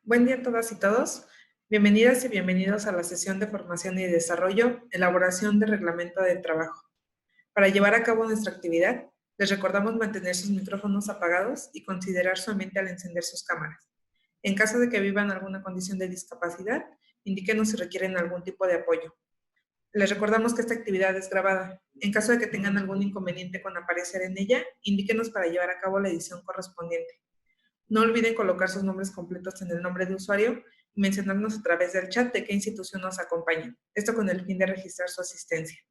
Buen día a todas y todos. Bienvenidas y bienvenidos a la sesión de formación y desarrollo, elaboración de reglamento de trabajo. Para llevar a cabo nuestra actividad, les recordamos mantener sus micrófonos apagados y considerar su ambiente al encender sus cámaras. En caso de que vivan alguna condición de discapacidad, indíquenos si requieren algún tipo de apoyo. Les recordamos que esta actividad es grabada. En caso de que tengan algún inconveniente con aparecer en ella, indíquenos para llevar a cabo la edición correspondiente. No olviden colocar sus nombres completos en el nombre de usuario y mencionarnos a través del chat de qué institución nos acompaña. Esto con el fin de registrar su asistencia.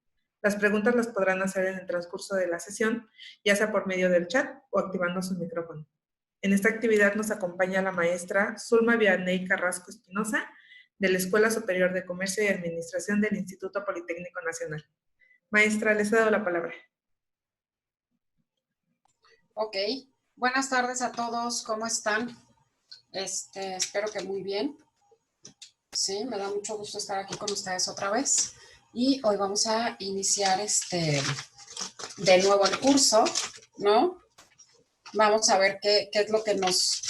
Las preguntas las podrán hacer en el transcurso de la sesión, ya sea por medio del chat o activando su micrófono. En esta actividad nos acompaña la maestra Zulma Vianey Carrasco Espinosa, de la Escuela Superior de Comercio y Administración del Instituto Politécnico Nacional. Maestra, les he dado la palabra. Ok, buenas tardes a todos, ¿cómo están? Espero que muy bien. Sí, me da mucho gusto estar aquí con ustedes otra vez. Y hoy vamos a iniciar de nuevo el curso, ¿no? Vamos a ver qué es lo que nos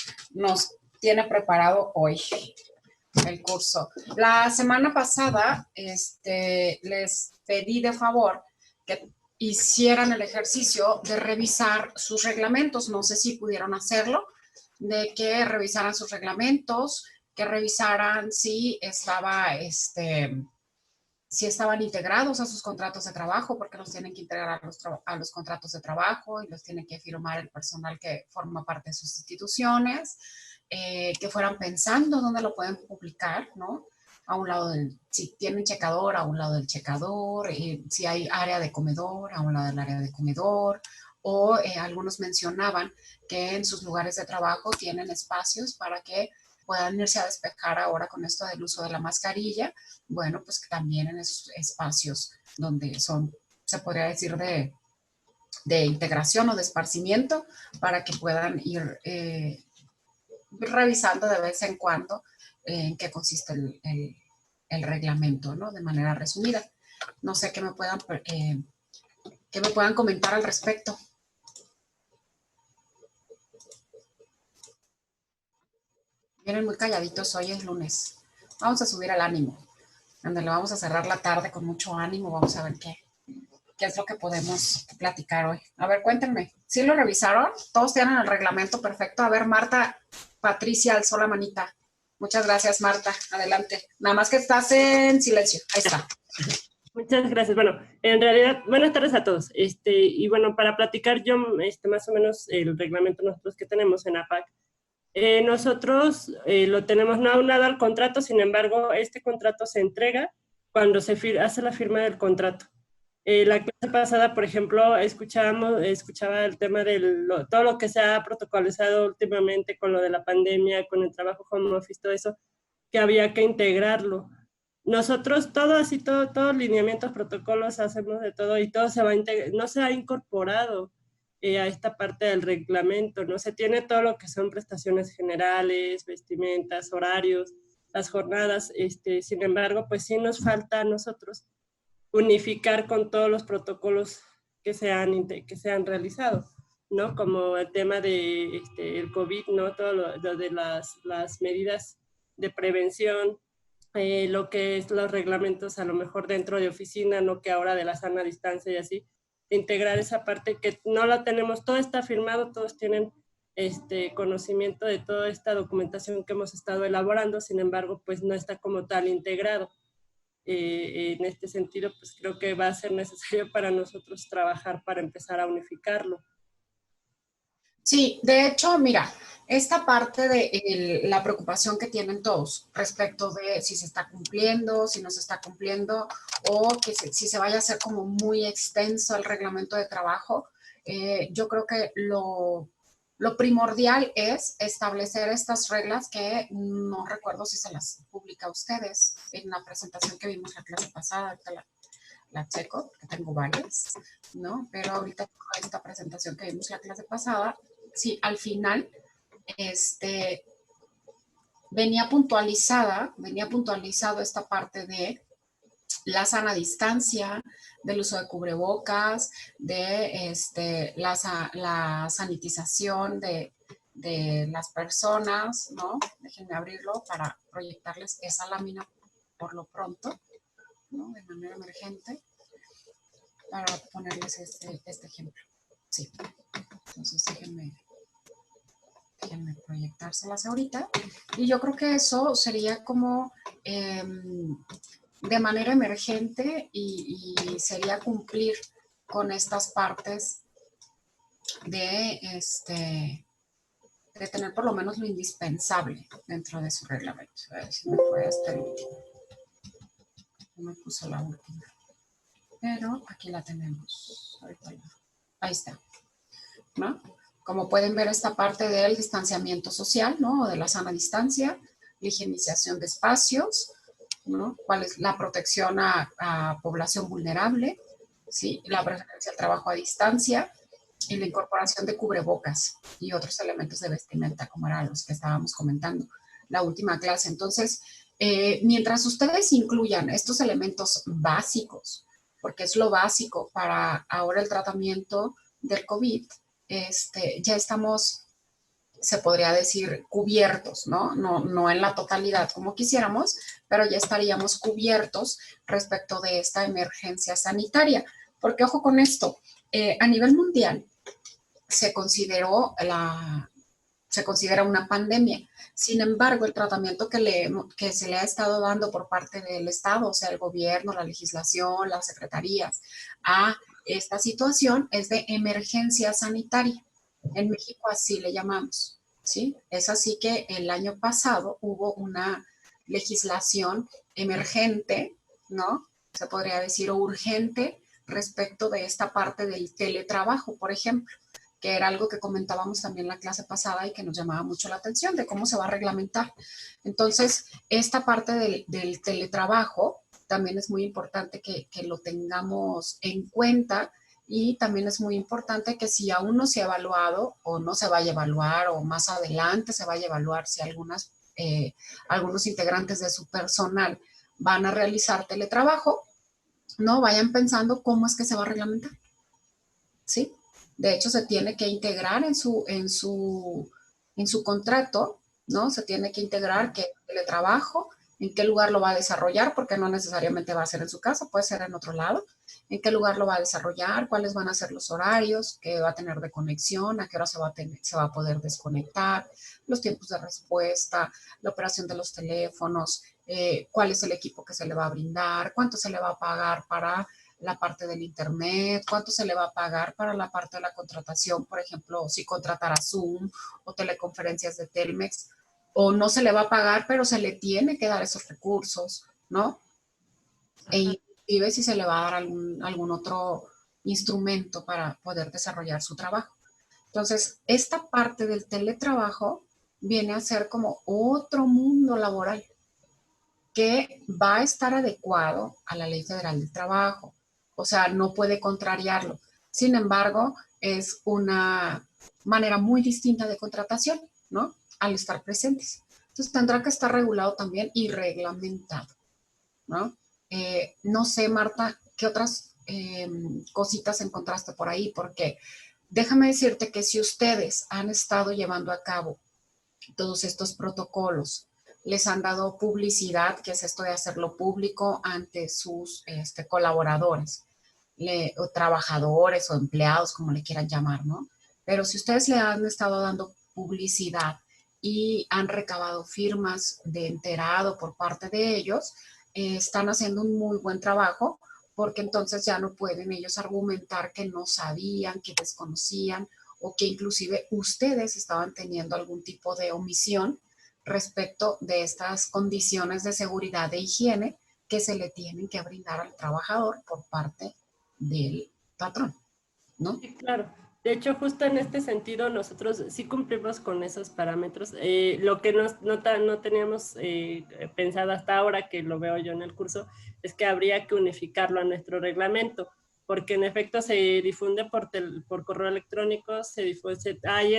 tiene preparado hoy el curso. La semana pasada les pedí de favor que hicieran el ejercicio de revisar sus reglamentos. No sé si pudieron hacerlo, de que revisaran sus reglamentos, que revisaran si estaban integrados a sus contratos de trabajo, porque los tienen que integrar a los contratos de trabajo y los tiene que firmar el personal que forma parte de sus instituciones, que fueran pensando dónde lo pueden publicar, ¿no? A un lado si tienen checador, a un lado del checador, si hay área de comedor, a un lado del área de comedor, o algunos mencionaban que en sus lugares de trabajo tienen espacios para que puedan irse a despejar ahora con esto del uso de la mascarilla. Bueno, pues que también en esos espacios donde se podría decir, de integración o de esparcimiento, para que puedan ir revisando de vez en cuando en qué consiste el reglamento, ¿no? De manera resumida. No sé qué me puedan comentar al respecto. Vienen muy calladitos, hoy es lunes. Vamos a subir al ánimo, donde le vamos a cerrar la tarde con mucho ánimo. Vamos a ver qué es lo que podemos platicar hoy. A ver, cuéntenme. ¿Sí lo revisaron? ¿Todos tienen el reglamento perfecto? A ver, Marta Patricia alzó la manita. Muchas gracias, Marta. Adelante. Nada más que estás en silencio. Ahí está. Muchas gracias. Bueno, en realidad, buenas tardes a todos. Y bueno, para platicar yo más o menos el reglamento nosotros que tenemos en APAC, nosotros lo tenemos no aunado al contrato, sin embargo, este contrato se entrega cuando se hace la firma del contrato. La clase pasada, por ejemplo, escuchaba el tema de todo lo que se ha protocolizado últimamente con lo de la pandemia, con el trabajo home office, todo eso, que había que integrarlo. Nosotros todos lineamientos, protocolos, hacemos de todo y todo se va a integrar, no se ha incorporado a esta parte del reglamento, ¿no? Se tiene todo lo que son prestaciones generales, vestimentas, horarios, las jornadas, sin embargo, pues sí nos falta a nosotros unificar con todos los protocolos que se han realizado, ¿no? Como el tema de el COVID, ¿no? Todo lo de las medidas de prevención, lo que es los reglamentos a lo mejor dentro de oficina, no que ahora de la sana distancia y así, integrar esa parte que no la tenemos, todo está firmado, todos tienen conocimiento de toda esta documentación que hemos estado elaborando, sin embargo, pues no está como tal integrado. En este sentido, pues creo que va a ser necesario para nosotros trabajar para empezar a unificarlo. Sí, de hecho, mira, esta parte de la preocupación que tienen todos respecto de si se está cumpliendo, si no se está cumpliendo, o que si se vaya a hacer como muy extenso el reglamento de trabajo, yo creo que lo primordial es establecer estas reglas que no recuerdo si se las publica a ustedes en la presentación que vimos la clase pasada. Ahorita la checo, porque tengo varias, ¿no? Pero ahorita esta presentación que vimos la clase pasada, sí, al final, venía puntualizado esta parte de la sana distancia, del uso de cubrebocas, de la sanitización de de las personas, ¿no? Déjenme abrirlo para proyectarles esa lámina por lo pronto, ¿no? De manera emergente, para ponerles este ejemplo. Sí, entonces déjenme proyectárselas ahorita. Y yo creo que eso sería como de manera emergente y sería cumplir con estas partes de, de tener por lo menos lo indispensable dentro de su reglamento. A ver si me fue hasta el último. No me puso la última. Pero aquí la tenemos. Ahí está, ¿no? Como pueden ver, esta parte del distanciamiento social, ¿no? O de la sana distancia, la higienización de espacios, ¿no? ¿Cuál es la protección a población vulnerable? ¿Sí? La preferencia al trabajo a distancia y la incorporación de cubrebocas y otros elementos de vestimenta, como eran los que estábamos comentando la última clase. Entonces, mientras ustedes incluyan estos elementos básicos, porque es lo básico para ahora el tratamiento del COVID, ya estamos, se podría decir, cubiertos, ¿no? No en la totalidad como quisiéramos, pero ya estaríamos cubiertos respecto de esta emergencia sanitaria. Porque, ojo con esto, a nivel mundial se considera una pandemia. Sin embargo, el tratamiento que se le ha estado dando por parte del Estado, o sea, el gobierno, la legislación, las secretarías, a esta situación es de emergencia sanitaria. En México así le llamamos, ¿sí? Es así que el año pasado hubo una legislación emergente, ¿no? Se podría decir urgente respecto de esta parte del teletrabajo, por ejemplo, que era algo que comentábamos también la clase pasada y que nos llamaba mucho la atención de cómo se va a reglamentar. Entonces, esta parte del teletrabajo también es muy importante que lo tengamos en cuenta, y también es muy importante que si aún no se ha evaluado o no se vaya a evaluar o más adelante se vaya a evaluar si algunos integrantes de su personal van a realizar teletrabajo, no vayan pensando cómo es que se va a reglamentar, ¿sí? De hecho, se tiene que integrar en su contrato, ¿no? Se tiene que integrar qué teletrabajo, en qué lugar lo va a desarrollar, porque no necesariamente va a ser en su casa, puede ser en otro lado, en qué lugar lo va a desarrollar, cuáles van a ser los horarios que va a tener de conexión, a qué hora se va a poder desconectar, los tiempos de respuesta, la operación de los teléfonos, cuál es el equipo que se le va a brindar, cuánto se le va a pagar para la parte del internet, cuánto se le va a pagar para la parte de la contratación, por ejemplo, si contratara Zoom o teleconferencias de Telmex, o no se le va a pagar, pero se le tiene que dar esos recursos, ¿no? E inclusive si se le va a dar algún otro instrumento para poder desarrollar su trabajo. Entonces, esta parte del teletrabajo viene a ser como otro mundo laboral que va a estar adecuado a la Ley Federal del Trabajo. O sea, no puede contrariarlo. Sin embargo, es una manera muy distinta de contratación, ¿no? Al estar presentes. Entonces, tendrá que estar regulado también y reglamentado, ¿no? No sé, Marta, ¿qué otras cositas encontraste por ahí? Porque déjame decirte que si ustedes han estado llevando a cabo todos estos protocolos, les han dado publicidad, que es esto de hacerlo público ante sus colaboradores, o trabajadores o empleados, como le quieran llamar, ¿no? Pero si ustedes le han estado dando publicidad y han recabado firmas de enterado por parte de ellos, están haciendo un muy buen trabajo, porque entonces ya no pueden ellos argumentar que no sabían, que desconocían, o que inclusive ustedes estaban teniendo algún tipo de omisión respecto de estas condiciones de seguridad e higiene que se le tienen que brindar al trabajador por parte del patrón, ¿no? Sí, claro. De hecho, justo en este sentido, nosotros sí cumplimos con esos parámetros. Lo que no teníamos pensado hasta ahora, que lo veo yo en el curso, es que habría que unificarlo a nuestro reglamento, porque en efecto se difunde por correo electrónico, hay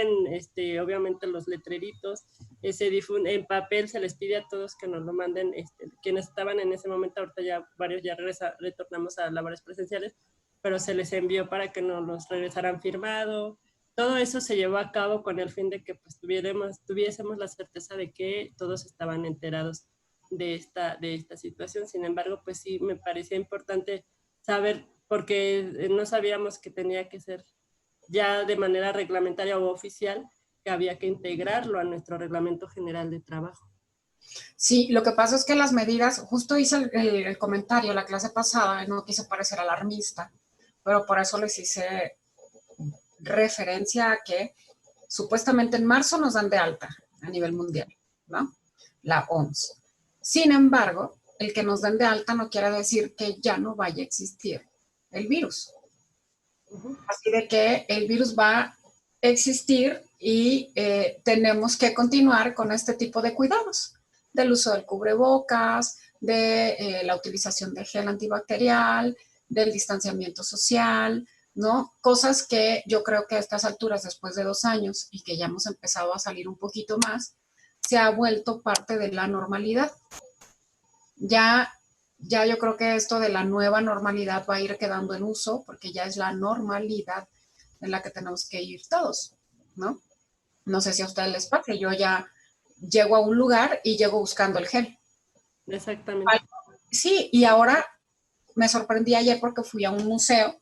obviamente los letreritos, se difunde en papel, se les pide a todos que nos lo manden, quienes estaban en ese momento, ahorita ya varios ya retornamos a labores presenciales, pero se les envió para que nos los regresaran firmado. todo eso se llevó a cabo con el fin de que pues, tuviésemos la certeza de que todos estaban enterados de esta situación. Sin embargo, pues sí me parecía importante saber, porque no sabíamos que tenía que ser ya de manera reglamentaria o oficial, que había que integrarlo a nuestro reglamento general de trabajo. Sí, lo que pasa es que las medidas, justo hice el comentario la clase pasada, no quise parecer alarmista, pero por eso les hice referencia a que supuestamente en marzo nos dan de alta a nivel mundial, ¿no? La OMS. Sin embargo, el que nos den de alta no quiere decir que ya no vaya a existir el virus. Así de que el virus va a existir y tenemos que continuar con este tipo de cuidados, del uso del cubrebocas, de la utilización de gel antibacterial, del distanciamiento social, ¿no? Cosas que yo creo que a estas alturas, después de 2 años y que ya hemos empezado a salir un poquito más, se ha vuelto parte de la normalidad. Ya yo creo que esto de la nueva normalidad va a ir quedando en uso porque ya es la normalidad en la que tenemos que ir todos, ¿no? No sé si a ustedes les pasa, yo ya llego a un lugar y llego buscando el gel. Exactamente. Sí, y ahora me sorprendí ayer porque fui a un museo,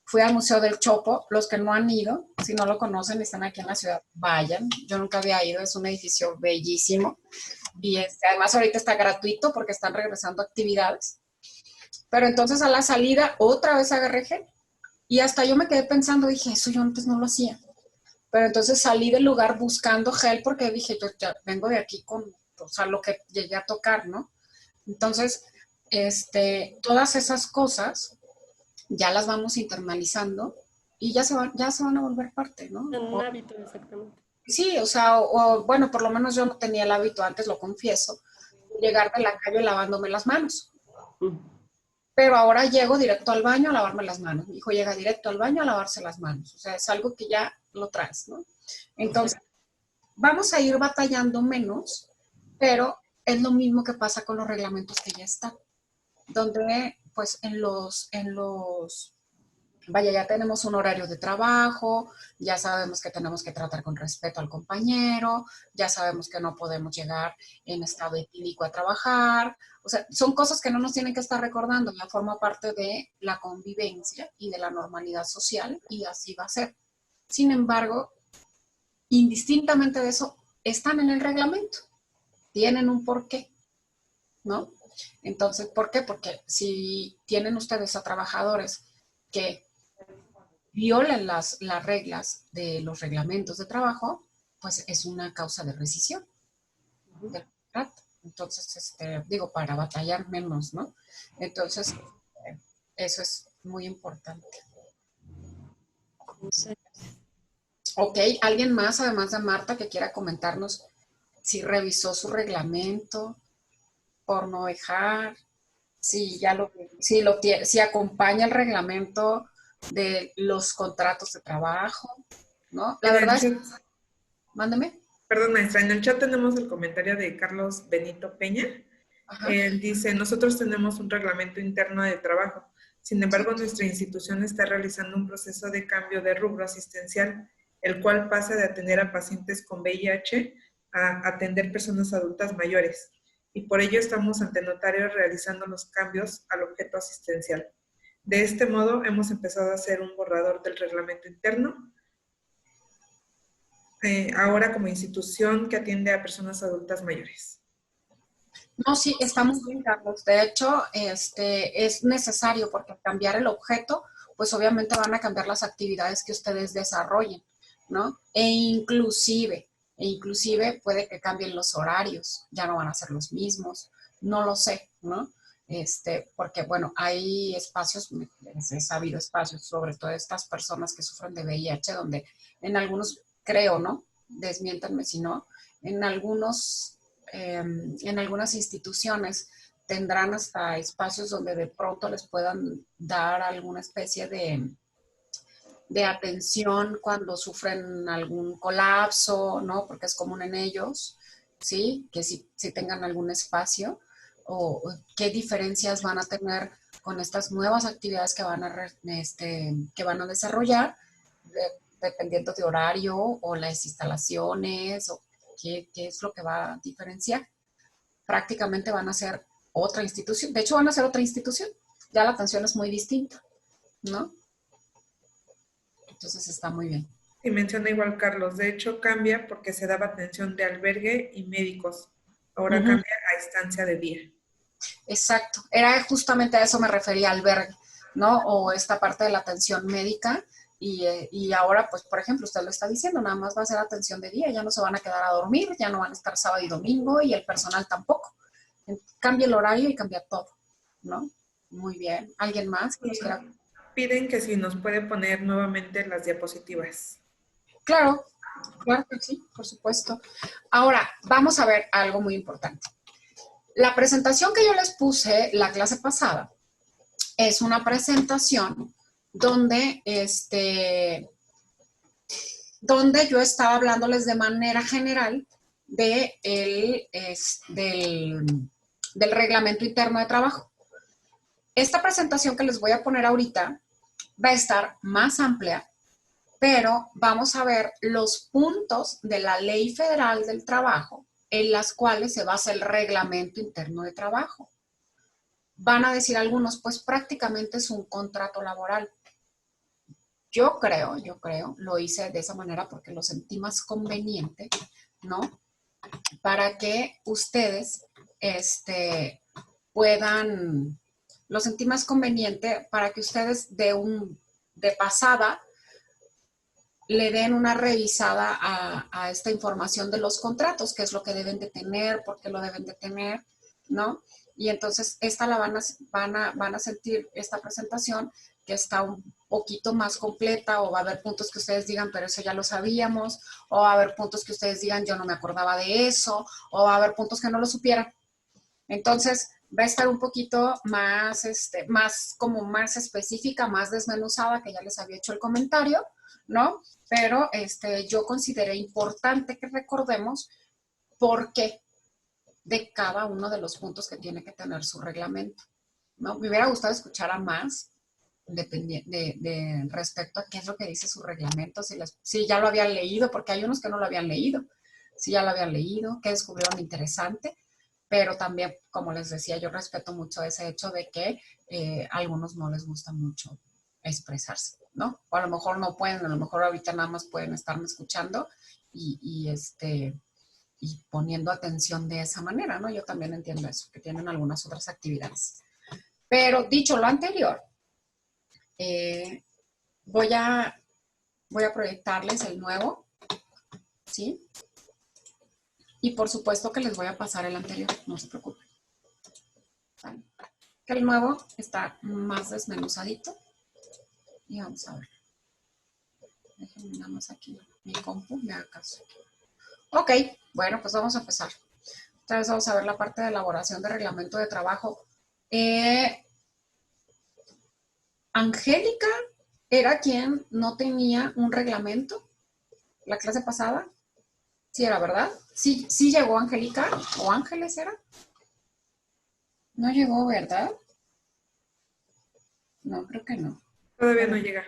fui al Museo del Chopo. Los que no han ido, si no lo conocen y están aquí en la ciudad, vayan. Yo nunca había ido, es un edificio bellísimo. Y además ahorita está gratuito porque están regresando actividades. Pero entonces a la salida otra vez agarré gel. Y hasta yo me quedé pensando, dije, eso yo antes no lo hacía. Pero entonces salí del lugar buscando gel porque dije, yo ya vengo de aquí con, o sea, lo que llegué a tocar, ¿no? Entonces, todas esas cosas ya las vamos internalizando y ya se van a volver parte, ¿no? Un hábito, exactamente. Sí, o sea, bueno, por lo menos yo no tenía el hábito antes, lo confieso, de llegar de la calle lavándome las manos. Pero ahora llego directo al baño a lavarme las manos. Mi hijo llega directo al baño a lavarse las manos. O sea, es algo que ya lo traes, ¿no? Entonces, vamos a ir batallando menos, pero es lo mismo que pasa con los reglamentos que ya están. Donde, pues, vaya, ya tenemos un horario de trabajo, ya sabemos que tenemos que tratar con respeto al compañero, ya sabemos que no podemos llegar en estado etílico a trabajar. O sea, son cosas que no nos tienen que estar recordando, ya forma parte de la convivencia y de la normalidad social y así va a ser. Sin embargo, indistintamente de eso, están en el reglamento, tienen un porqué, ¿no? Entonces, ¿por qué? Porque si tienen ustedes a trabajadores que violen las reglas de los reglamentos de trabajo, pues es una causa de rescisión del contrato. Entonces, digo, para batallar menos, ¿no? Entonces, eso es muy importante. Ok, ¿alguien más, además de Marta, que quiera comentarnos si revisó su reglamento por no dejar, si acompaña el reglamento de los contratos de trabajo, ¿no? La verdad es, mándeme. Perdón, maestra, en el chat tenemos el comentario de Carlos Benito Peña. Ajá. Él dice, nosotros tenemos un reglamento interno de trabajo. Sin embargo, nuestra institución está realizando un proceso de cambio de rubro asistencial, el cual pasa de atender a pacientes con VIH a atender personas adultas mayores. Y por ello estamos ante notarios realizando los cambios al objeto asistencial. De este modo, hemos empezado a hacer un borrador del reglamento interno, ahora como institución que atiende a personas adultas mayores. No, sí, está muy bien, Carlos. De hecho, es necesario porque al cambiar el objeto, pues obviamente van a cambiar las actividades que ustedes desarrollen, ¿no? E inclusive puede que cambien los horarios, ya no van a ser los mismos, no lo sé, ¿no? Porque bueno, hay espacios, he sabido espacios, sobre todo estas personas que sufren de VIH, donde en algunos, creo, ¿no? Desmiéntanme si no, en algunas instituciones tendrán hasta espacios donde de pronto les puedan dar alguna especie de atención cuando sufren algún colapso, ¿no? Porque es común en ellos, ¿sí? Que si tengan algún espacio o qué diferencias van a tener con estas nuevas actividades que van a desarrollar dependiendo de horario o las instalaciones o qué es lo que va a diferenciar. Prácticamente van a ser otra institución. De hecho, van a ser otra institución. Ya la atención es muy distinta, ¿no? Entonces está muy bien. Y menciona igual Carlos, de hecho cambia porque se daba atención de albergue y médicos. Ahora cambia a estancia de día. Exacto. Era justamente a eso me refería, albergue, ¿no? O esta parte de la atención médica. Y ahora, pues, por ejemplo, usted lo está diciendo, nada más va a ser atención de día, ya no se van a quedar a dormir, ya no van a estar sábado y domingo y el personal tampoco. Cambia el horario y cambia todo, ¿no? Muy bien. ¿Alguien más que nos quiera? Piden que si nos puede poner nuevamente las diapositivas. Claro, claro que sí, por supuesto. Ahora, vamos a ver algo muy importante. La presentación que yo les puse la clase pasada es una presentación donde, donde yo estaba hablándoles de manera general del reglamento interno de trabajo. Esta presentación que les voy a poner ahorita va a estar más amplia, pero vamos a ver los puntos de la Ley Federal del Trabajo en las cuales se basa el reglamento interno de trabajo. Van a decir algunos, pues prácticamente es un contrato laboral. Yo creo, lo hice de esa manera porque lo sentí más conveniente, ¿no? Para que ustedes puedan, lo sentí más conveniente para que ustedes de pasada le den una revisada a esta información de los contratos, qué es lo que deben de tener, por qué lo deben de tener, ¿no? Y entonces esta la van a sentir, esta presentación, que está un poquito más completa, o va a haber puntos que ustedes digan, pero eso ya lo sabíamos, o va a haber puntos que ustedes digan, yo no me acordaba de eso, o va a haber puntos que no lo supieran. Entonces, va a estar un poquito más, como más específica, más desmenuzada, que ya les había hecho el comentario, ¿no? Pero yo consideré importante que recordemos por qué de cada uno de los puntos que tiene que tener su reglamento, ¿no? Me hubiera gustado escuchar a más de respecto a qué es lo que dice su reglamento, si ya lo habían leído, porque hay unos que no lo habían leído, si ya lo habían leído, qué descubrieron interesante, pero también, como les decía, yo respeto mucho ese hecho de que a algunos no les gusta mucho expresarse, ¿no? O a lo mejor no pueden, a lo mejor ahorita nada más pueden estarme escuchando y poniendo atención de esa manera, ¿no? Yo también entiendo eso, que tienen algunas otras actividades. Pero dicho lo anterior, voy a proyectarles el nuevo, ¿sí? Y por supuesto que les voy a pasar el anterior, no se preocupen. ¿Vale? Que el nuevo está más desmenuzadito. Y vamos a ver. Déjenme nada más aquí mi compu, me haga caso. Ok, bueno, pues vamos a empezar. Otra vez vamos a ver la parte de elaboración de reglamento de trabajo. Angélica era quien no tenía un reglamento la clase pasada. Sí era, ¿verdad? Sí llegó Angélica, o Ángeles era. No llegó, ¿verdad? No, creo que no. Todavía no llega.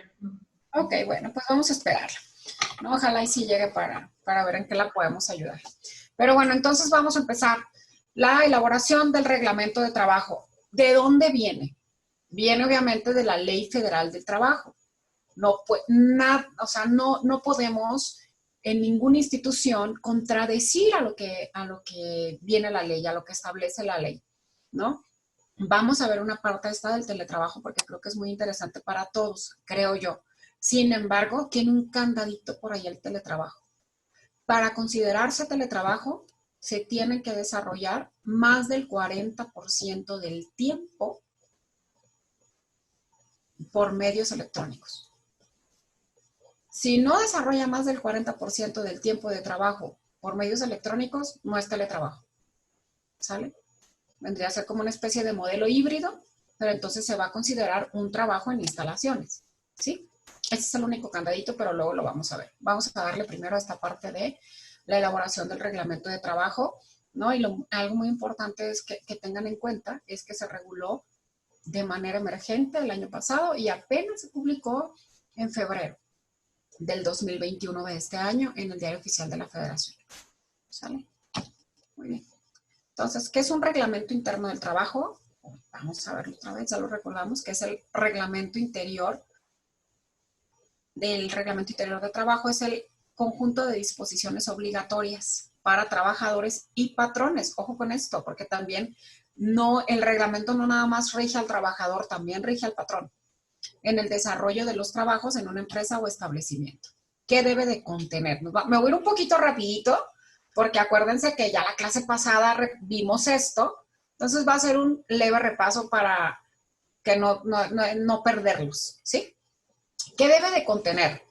Ok, bueno, pues vamos a esperarla, ¿no? Ojalá y sí llegue para ver en qué la podemos ayudar. Pero bueno, entonces vamos a empezar la elaboración del reglamento de trabajo. ¿De dónde viene? Viene obviamente de la Ley Federal del Trabajo. No podemos en ninguna institución contradecir a lo que viene la ley, a lo que establece la ley, ¿no? Vamos a ver una parte esta del teletrabajo porque creo que es muy interesante para todos, creo yo. Sin embargo, tiene un candadito por ahí el teletrabajo. Para considerarse teletrabajo, se tiene que desarrollar más del 40% del tiempo por medios electrónicos. Si no desarrolla más del 40% del tiempo de trabajo por medios electrónicos, no es teletrabajo. ¿Sale? Vendría a ser como una especie de modelo híbrido, pero entonces se va a considerar un trabajo en instalaciones. ¿Sí? Este es el único candadito, pero luego lo vamos a ver. Vamos a darle primero a esta parte de la elaboración del reglamento de trabajo, ¿no? Y algo muy importante es que tengan en cuenta es que se reguló de manera emergente el año pasado y apenas se publicó en febrero. del 2021 de este año en el Diario Oficial de la Federación. ¿Sale? Muy bien. Entonces, ¿qué es un reglamento interno del trabajo? Vamos a verlo otra vez, ya lo recordamos, que es el reglamento interior del reglamento interior de trabajo, es el conjunto de disposiciones obligatorias para trabajadores y patrones. Ojo con esto, porque también el reglamento no nada más rige al trabajador, también rige al patrón en el desarrollo de los trabajos en una empresa o establecimiento. ¿Qué debe de contener? Me voy a ir un poquito rapidito, porque acuérdense que ya la clase pasada vimos esto, entonces va a ser un leve repaso para que no perderlos, ¿sí? ¿Qué debe de contener?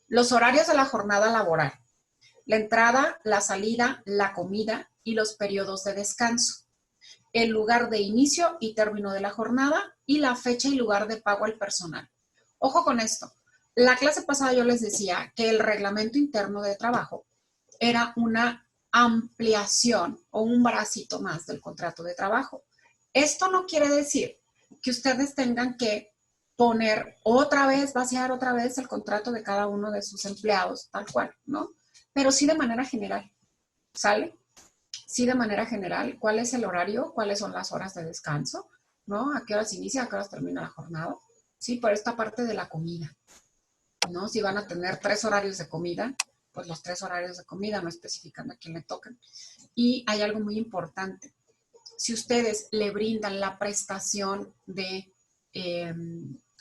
Los horarios de la jornada laboral, la entrada, la salida, la comida y los periodos de descanso, el lugar de inicio y término de la jornada y la fecha y lugar de pago al personal. Ojo con esto. La clase pasada yo les decía que el reglamento interno de trabajo era una ampliación o un bracito más del contrato de trabajo. Esto no quiere decir que ustedes tengan que poner otra vez, vaciar otra vez el contrato de cada uno de sus empleados, tal cual, ¿no? Pero sí de manera general, ¿sale? Sí de manera general, ¿cuál es el horario? ¿Cuáles son las horas de descanso? ¿No? ¿A qué horas inicia? ¿A qué horas termina la jornada? Sí, por esta parte de la comida, ¿no? Si van a tener 3 horarios de comida, pues los 3 horarios de comida, no especificando a quién le tocan. Y hay algo muy importante. Si ustedes le brindan la prestación de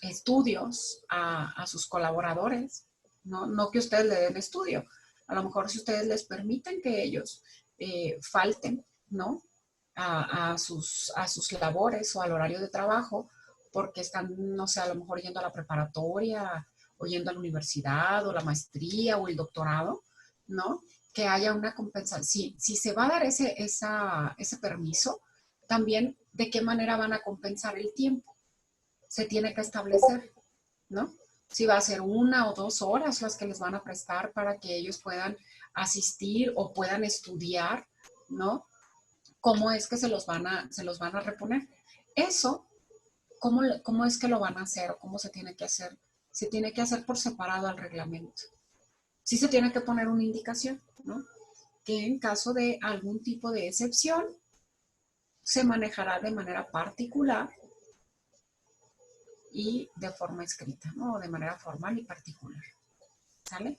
estudios a sus colaboradores, no que ustedes le den estudio. A lo mejor si ustedes les permiten que ellos falten, ¿no? A sus labores o al horario de trabajo, porque están, no sé, a lo mejor yendo a la preparatoria, o yendo a la universidad, o la maestría, o el doctorado, ¿no? Que haya una compensación. Si se va a dar ese permiso, también de qué manera van a compensar el tiempo. Se tiene que establecer, ¿no? Si va a ser 1 o 2 horas las que les van a prestar para que ellos puedan asistir o puedan estudiar, ¿no? ¿Cómo es que se los van a reponer? Eso, ¿cómo es que lo van a hacer o cómo se tiene que hacer? Se tiene que hacer por separado al reglamento. Sí se tiene que poner una indicación, ¿no? Que en caso de algún tipo de excepción, se manejará de manera particular y de forma escrita, ¿no? De manera formal y particular. ¿Sale?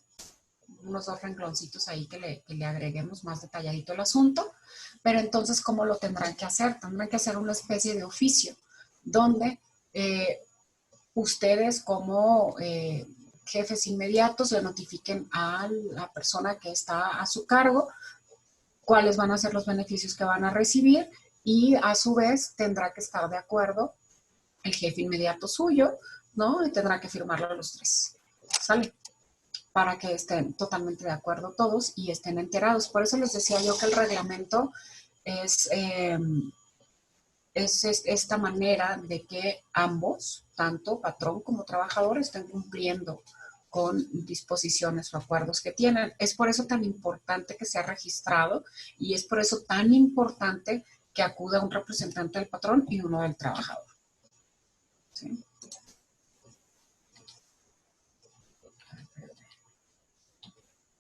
Unos 2 rengloncitos ahí que le agreguemos más detalladito el asunto. Pero entonces, ¿cómo lo tendrán que hacer? Tendrán que hacer una especie de oficio donde ustedes como jefes inmediatos le notifiquen a la persona que está a su cargo cuáles van a ser los beneficios que van a recibir y a su vez tendrá que estar de acuerdo el jefe inmediato suyo, ¿no? Y tendrá que firmarlo los 3, ¿sale? Para que estén totalmente de acuerdo todos y estén enterados. Por eso les decía yo que el reglamento es esta manera de que ambos, tanto patrón como trabajador, estén cumpliendo con disposiciones o acuerdos que tienen. Es por eso tan importante que sea registrado y es por eso tan importante que acuda un representante del patrón y uno del trabajador. ¿Sí?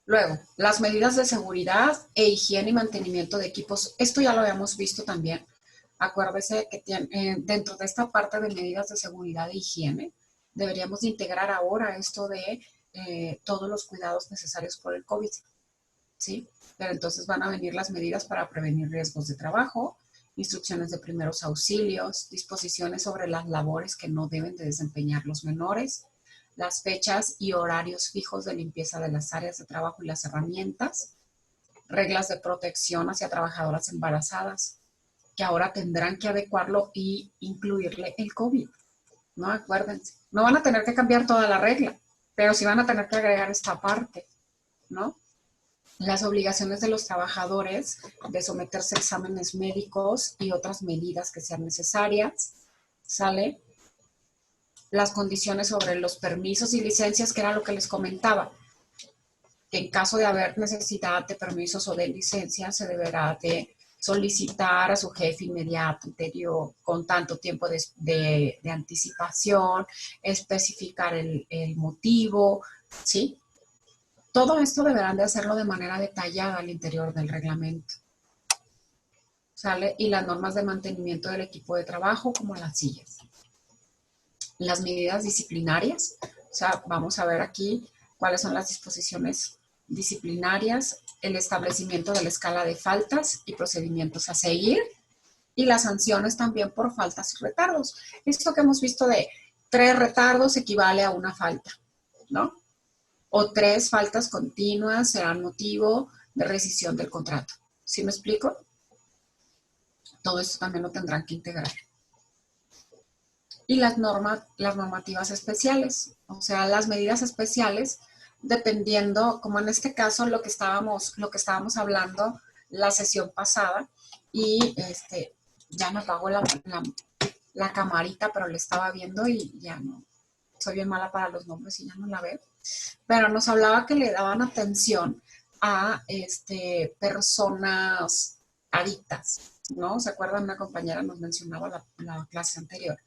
Luego, las medidas de seguridad e higiene y mantenimiento de equipos. Esto ya lo habíamos visto también. Acuérdese que dentro de esta parte de medidas de seguridad e higiene, deberíamos de integrar ahora esto de todos los cuidados necesarios por el COVID, ¿sí? Pero entonces van a venir las medidas para prevenir riesgos de trabajo, instrucciones de primeros auxilios, disposiciones sobre las labores que no deben de desempeñar los menores, las fechas y horarios fijos de limpieza de las áreas de trabajo y las herramientas, reglas de protección hacia trabajadoras embarazadas, que ahora tendrán que adecuarlo y incluirle el COVID, ¿no? Acuérdense, no van a tener que cambiar toda la regla, pero sí van a tener que agregar esta parte, ¿no? Las obligaciones de los trabajadores de someterse a exámenes médicos y otras medidas que sean necesarias, ¿sale? Las condiciones sobre los permisos y licencias, que era lo que les comentaba, que en caso de haber necesidad de permisos o de licencias, se deberá de solicitar a su jefe inmediato anterior con tanto tiempo de anticipación, especificar el motivo, ¿sí? Todo esto deberán de hacerlo de manera detallada al interior del reglamento. ¿Sale? Y las normas de mantenimiento del equipo de trabajo, como las sillas. Las medidas disciplinarias, o sea, vamos a ver aquí cuáles son las disposiciones disciplinarias, el establecimiento de la escala de faltas y procedimientos a seguir, y las sanciones también por faltas y retardos. Esto que hemos visto de 3 retardos equivale a una falta, ¿no? O 3 faltas continuas serán motivo de rescisión del contrato. ¿Sí me explico? Todo esto también lo tendrán que integrar. Y las normativas especiales, o sea, las medidas especiales, dependiendo, como en este caso, lo que estábamos hablando la sesión pasada, y ya me apagó la camarita, pero la estaba viendo y ya no, soy bien mala para los nombres y ya no la veo, pero nos hablaba que le daban atención a personas adictas, ¿no? ¿Se acuerdan? Una compañera nos mencionaba la clase anterior.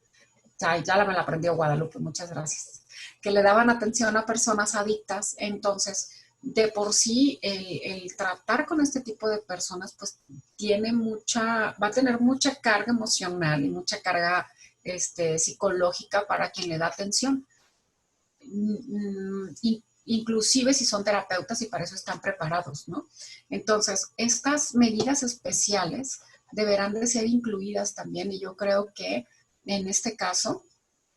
Ya me la aprendió Guadalupe, muchas gracias. Que le daban atención a personas adictas, entonces, de por sí, el tratar con este tipo de personas, pues, va a tener mucha carga emocional y mucha carga psicológica para quien le da atención. Inclusive si son terapeutas y para eso están preparados, ¿no? Entonces, estas medidas especiales deberán de ser incluidas también, y yo creo que en este caso,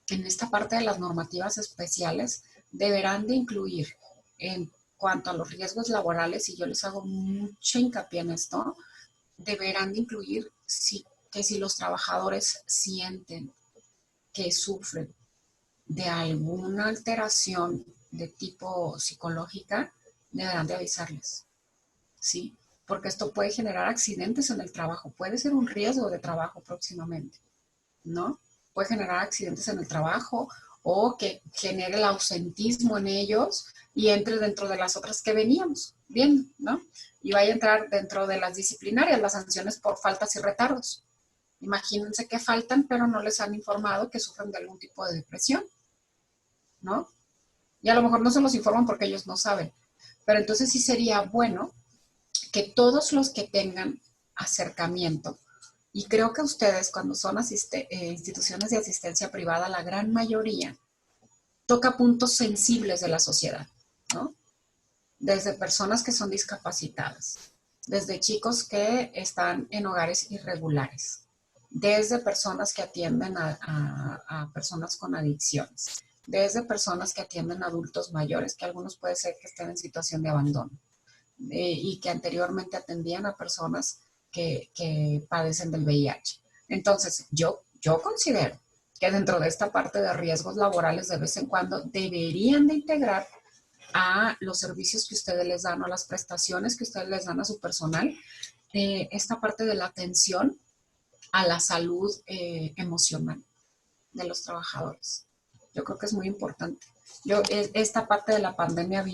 en esta parte de las normativas especiales, deberán de incluir en cuanto a los riesgos laborales, y yo les hago mucha hincapié en esto, deberán de incluir que si los trabajadores sienten que sufren de alguna alteración de tipo psicológica, deberán de avisarles, ¿sí? Porque esto puede generar accidentes en el trabajo, puede ser un riesgo de trabajo próximamente, ¿no? Puede generar accidentes en el trabajo o que genere el ausentismo en ellos y entre dentro de las otras que veníamos viendo, ¿no? Y vaya a entrar dentro de las disciplinarias, las sanciones por faltas y retardos. Imagínense que faltan, pero no les han informado que sufren de algún tipo de depresión, ¿no? Y a lo mejor no se los informan porque ellos no saben. Pero entonces sí sería bueno que todos los que tengan acercamiento, y creo que ustedes cuando son instituciones de asistencia privada, la gran mayoría toca puntos sensibles de la sociedad, ¿no? Desde personas que son discapacitadas, desde chicos que están en hogares irregulares, desde personas que atienden a personas con adicciones, desde personas que atienden a adultos mayores, que algunos puede ser que estén en situación de abandono, y que anteriormente atendían a personas que padecen del VIH. Entonces, yo considero que dentro de esta parte de riesgos laborales, de vez en cuando deberían de integrar a los servicios que ustedes les dan o a las prestaciones que ustedes les dan a su personal, esta parte de la atención a la salud emocional de los trabajadores. Yo creo que es muy importante. Esta parte de la pandemia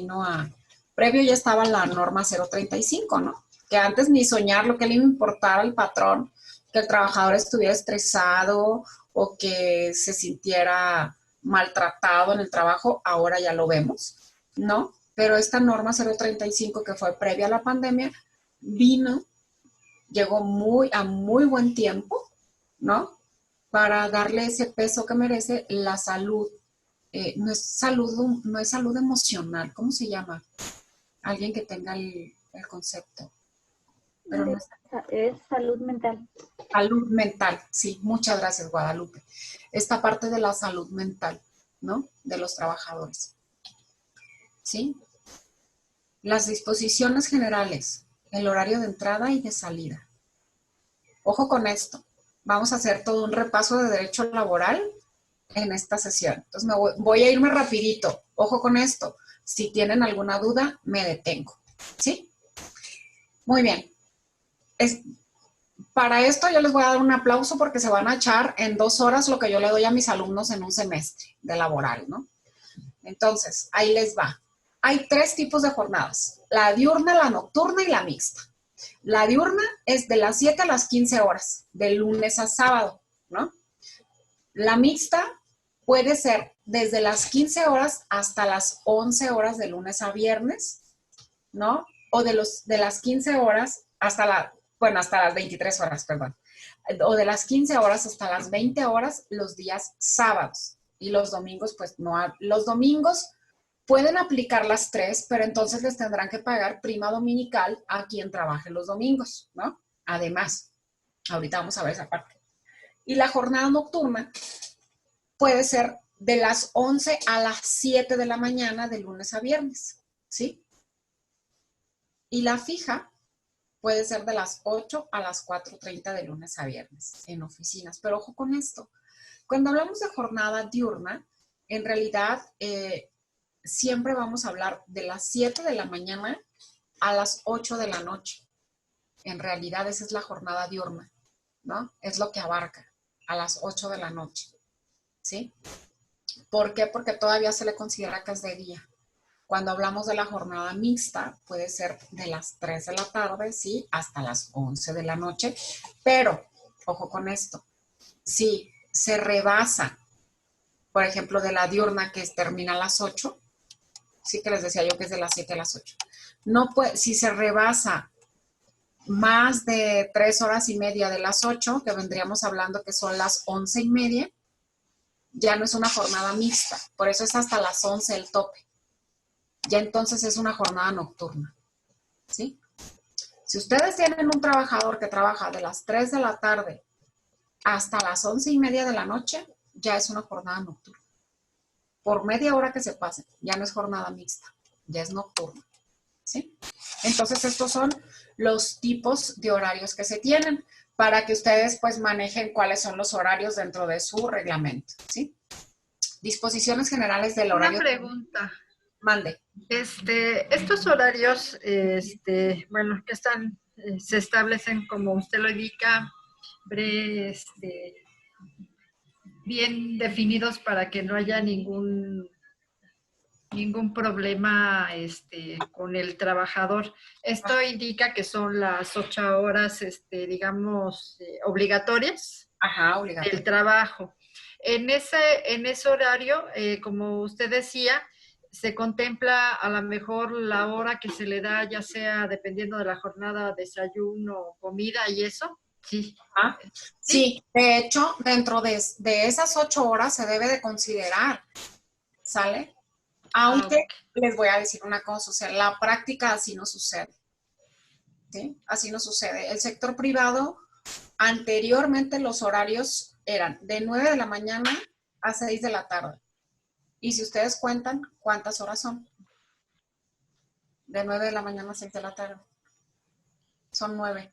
previo ya estaba la norma 035, ¿no? Que antes ni soñar lo que le importara al patrón, que el trabajador estuviera estresado o que se sintiera maltratado en el trabajo, ahora ya lo vemos, ¿no? Pero esta norma 035 que fue previa a la pandemia, llegó a muy buen tiempo, ¿no? Para darle ese peso que merece la salud. No es salud emocional, ¿cómo se llama? Alguien que tenga el concepto. Pero no es salud mental. Salud mental, sí, muchas gracias, Guadalupe. Esta parte de la salud mental, ¿no? De los trabajadores. ¿Sí? Las disposiciones generales, el horario de entrada y de salida. Ojo con esto. Vamos a hacer todo un repaso de derecho laboral en esta sesión. Entonces voy a irme rapidito. Ojo con esto. Si tienen alguna duda, me detengo. ¿Sí? Muy bien. Para esto yo les voy a dar un aplauso porque se van a echar en 2 horas lo que yo le doy a mis alumnos en un semestre de laboral, ¿no? Entonces, ahí les va. Hay 3 tipos de jornadas. La diurna, la nocturna y la mixta. La diurna es de las 7 a las 15 horas, de lunes a sábado, ¿no? La mixta puede ser desde las 15 horas hasta las 11 horas de lunes a viernes, ¿no? O de las 15 horas hasta hasta las 23 horas, perdón. O de las 15 horas hasta las 20 horas los días sábados. Y los domingos, pues no, los domingos pueden aplicar las 3, pero entonces les tendrán que pagar prima dominical a quien trabaje los domingos, ¿no? Además, ahorita vamos a ver esa parte. Y la jornada nocturna puede ser de las 11 a las 7 de la mañana de lunes a viernes, ¿sí? Y la fija puede ser de las 8 a las 4:30 de lunes a viernes en oficinas. Pero ojo con esto. Cuando hablamos de jornada diurna, en realidad siempre vamos a hablar de las 7 de la mañana a las 8 de la noche. En realidad esa es la jornada diurna, ¿no? Es lo que abarca a las 8 de la noche, ¿sí? ¿Por qué? Porque todavía se le considera que es de día. Cuando hablamos de la jornada mixta, puede ser de las 3 de la tarde, ¿sí? Hasta las 11 de la noche. Pero, ojo con esto, si se rebasa, por ejemplo, de la diurna que termina a las 8, sí que les decía yo que es de las 7 a las 8. No puede, si se rebasa más de 3 horas y media de las 8, que vendríamos hablando que son las 11:30, ya no es una jornada mixta. Por eso es hasta las 11 el tope. Ya entonces es una jornada nocturna, ¿sí? Si ustedes tienen un trabajador que trabaja de las 3 de la tarde hasta las 11:30 de la noche, ya es una jornada nocturna. Por media hora que se pase, ya no es jornada mixta, ya es nocturna, ¿sí? Entonces estos son los tipos de horarios que se tienen para que ustedes pues manejen cuáles son los horarios dentro de su reglamento, ¿sí? Disposiciones generales del horario. Una pregunta. Mande. Estos horarios, bueno, que están, se establecen como usted lo indica, bien definidos para que no haya ningún problema con el trabajador. Esto indica que son las 8 horas, digamos, obligatorias. Ajá, obligatorio. Del trabajo. En ese horario, como usted decía, se contempla a lo mejor la hora que se le da, ya sea dependiendo de la jornada, desayuno, comida y eso. Sí. ¿Ah? Sí, de hecho, dentro de esas 8 horas se debe de considerar, ¿sale? Aunque les voy a decir una cosa, o sea, la práctica así no sucede, ¿sí? Así no sucede. El sector privado, anteriormente los horarios eran de 9 de la mañana a 6 de la tarde. Y si ustedes cuentan, ¿cuántas horas son? De 9 de la mañana a 6 de la tarde. Son 9.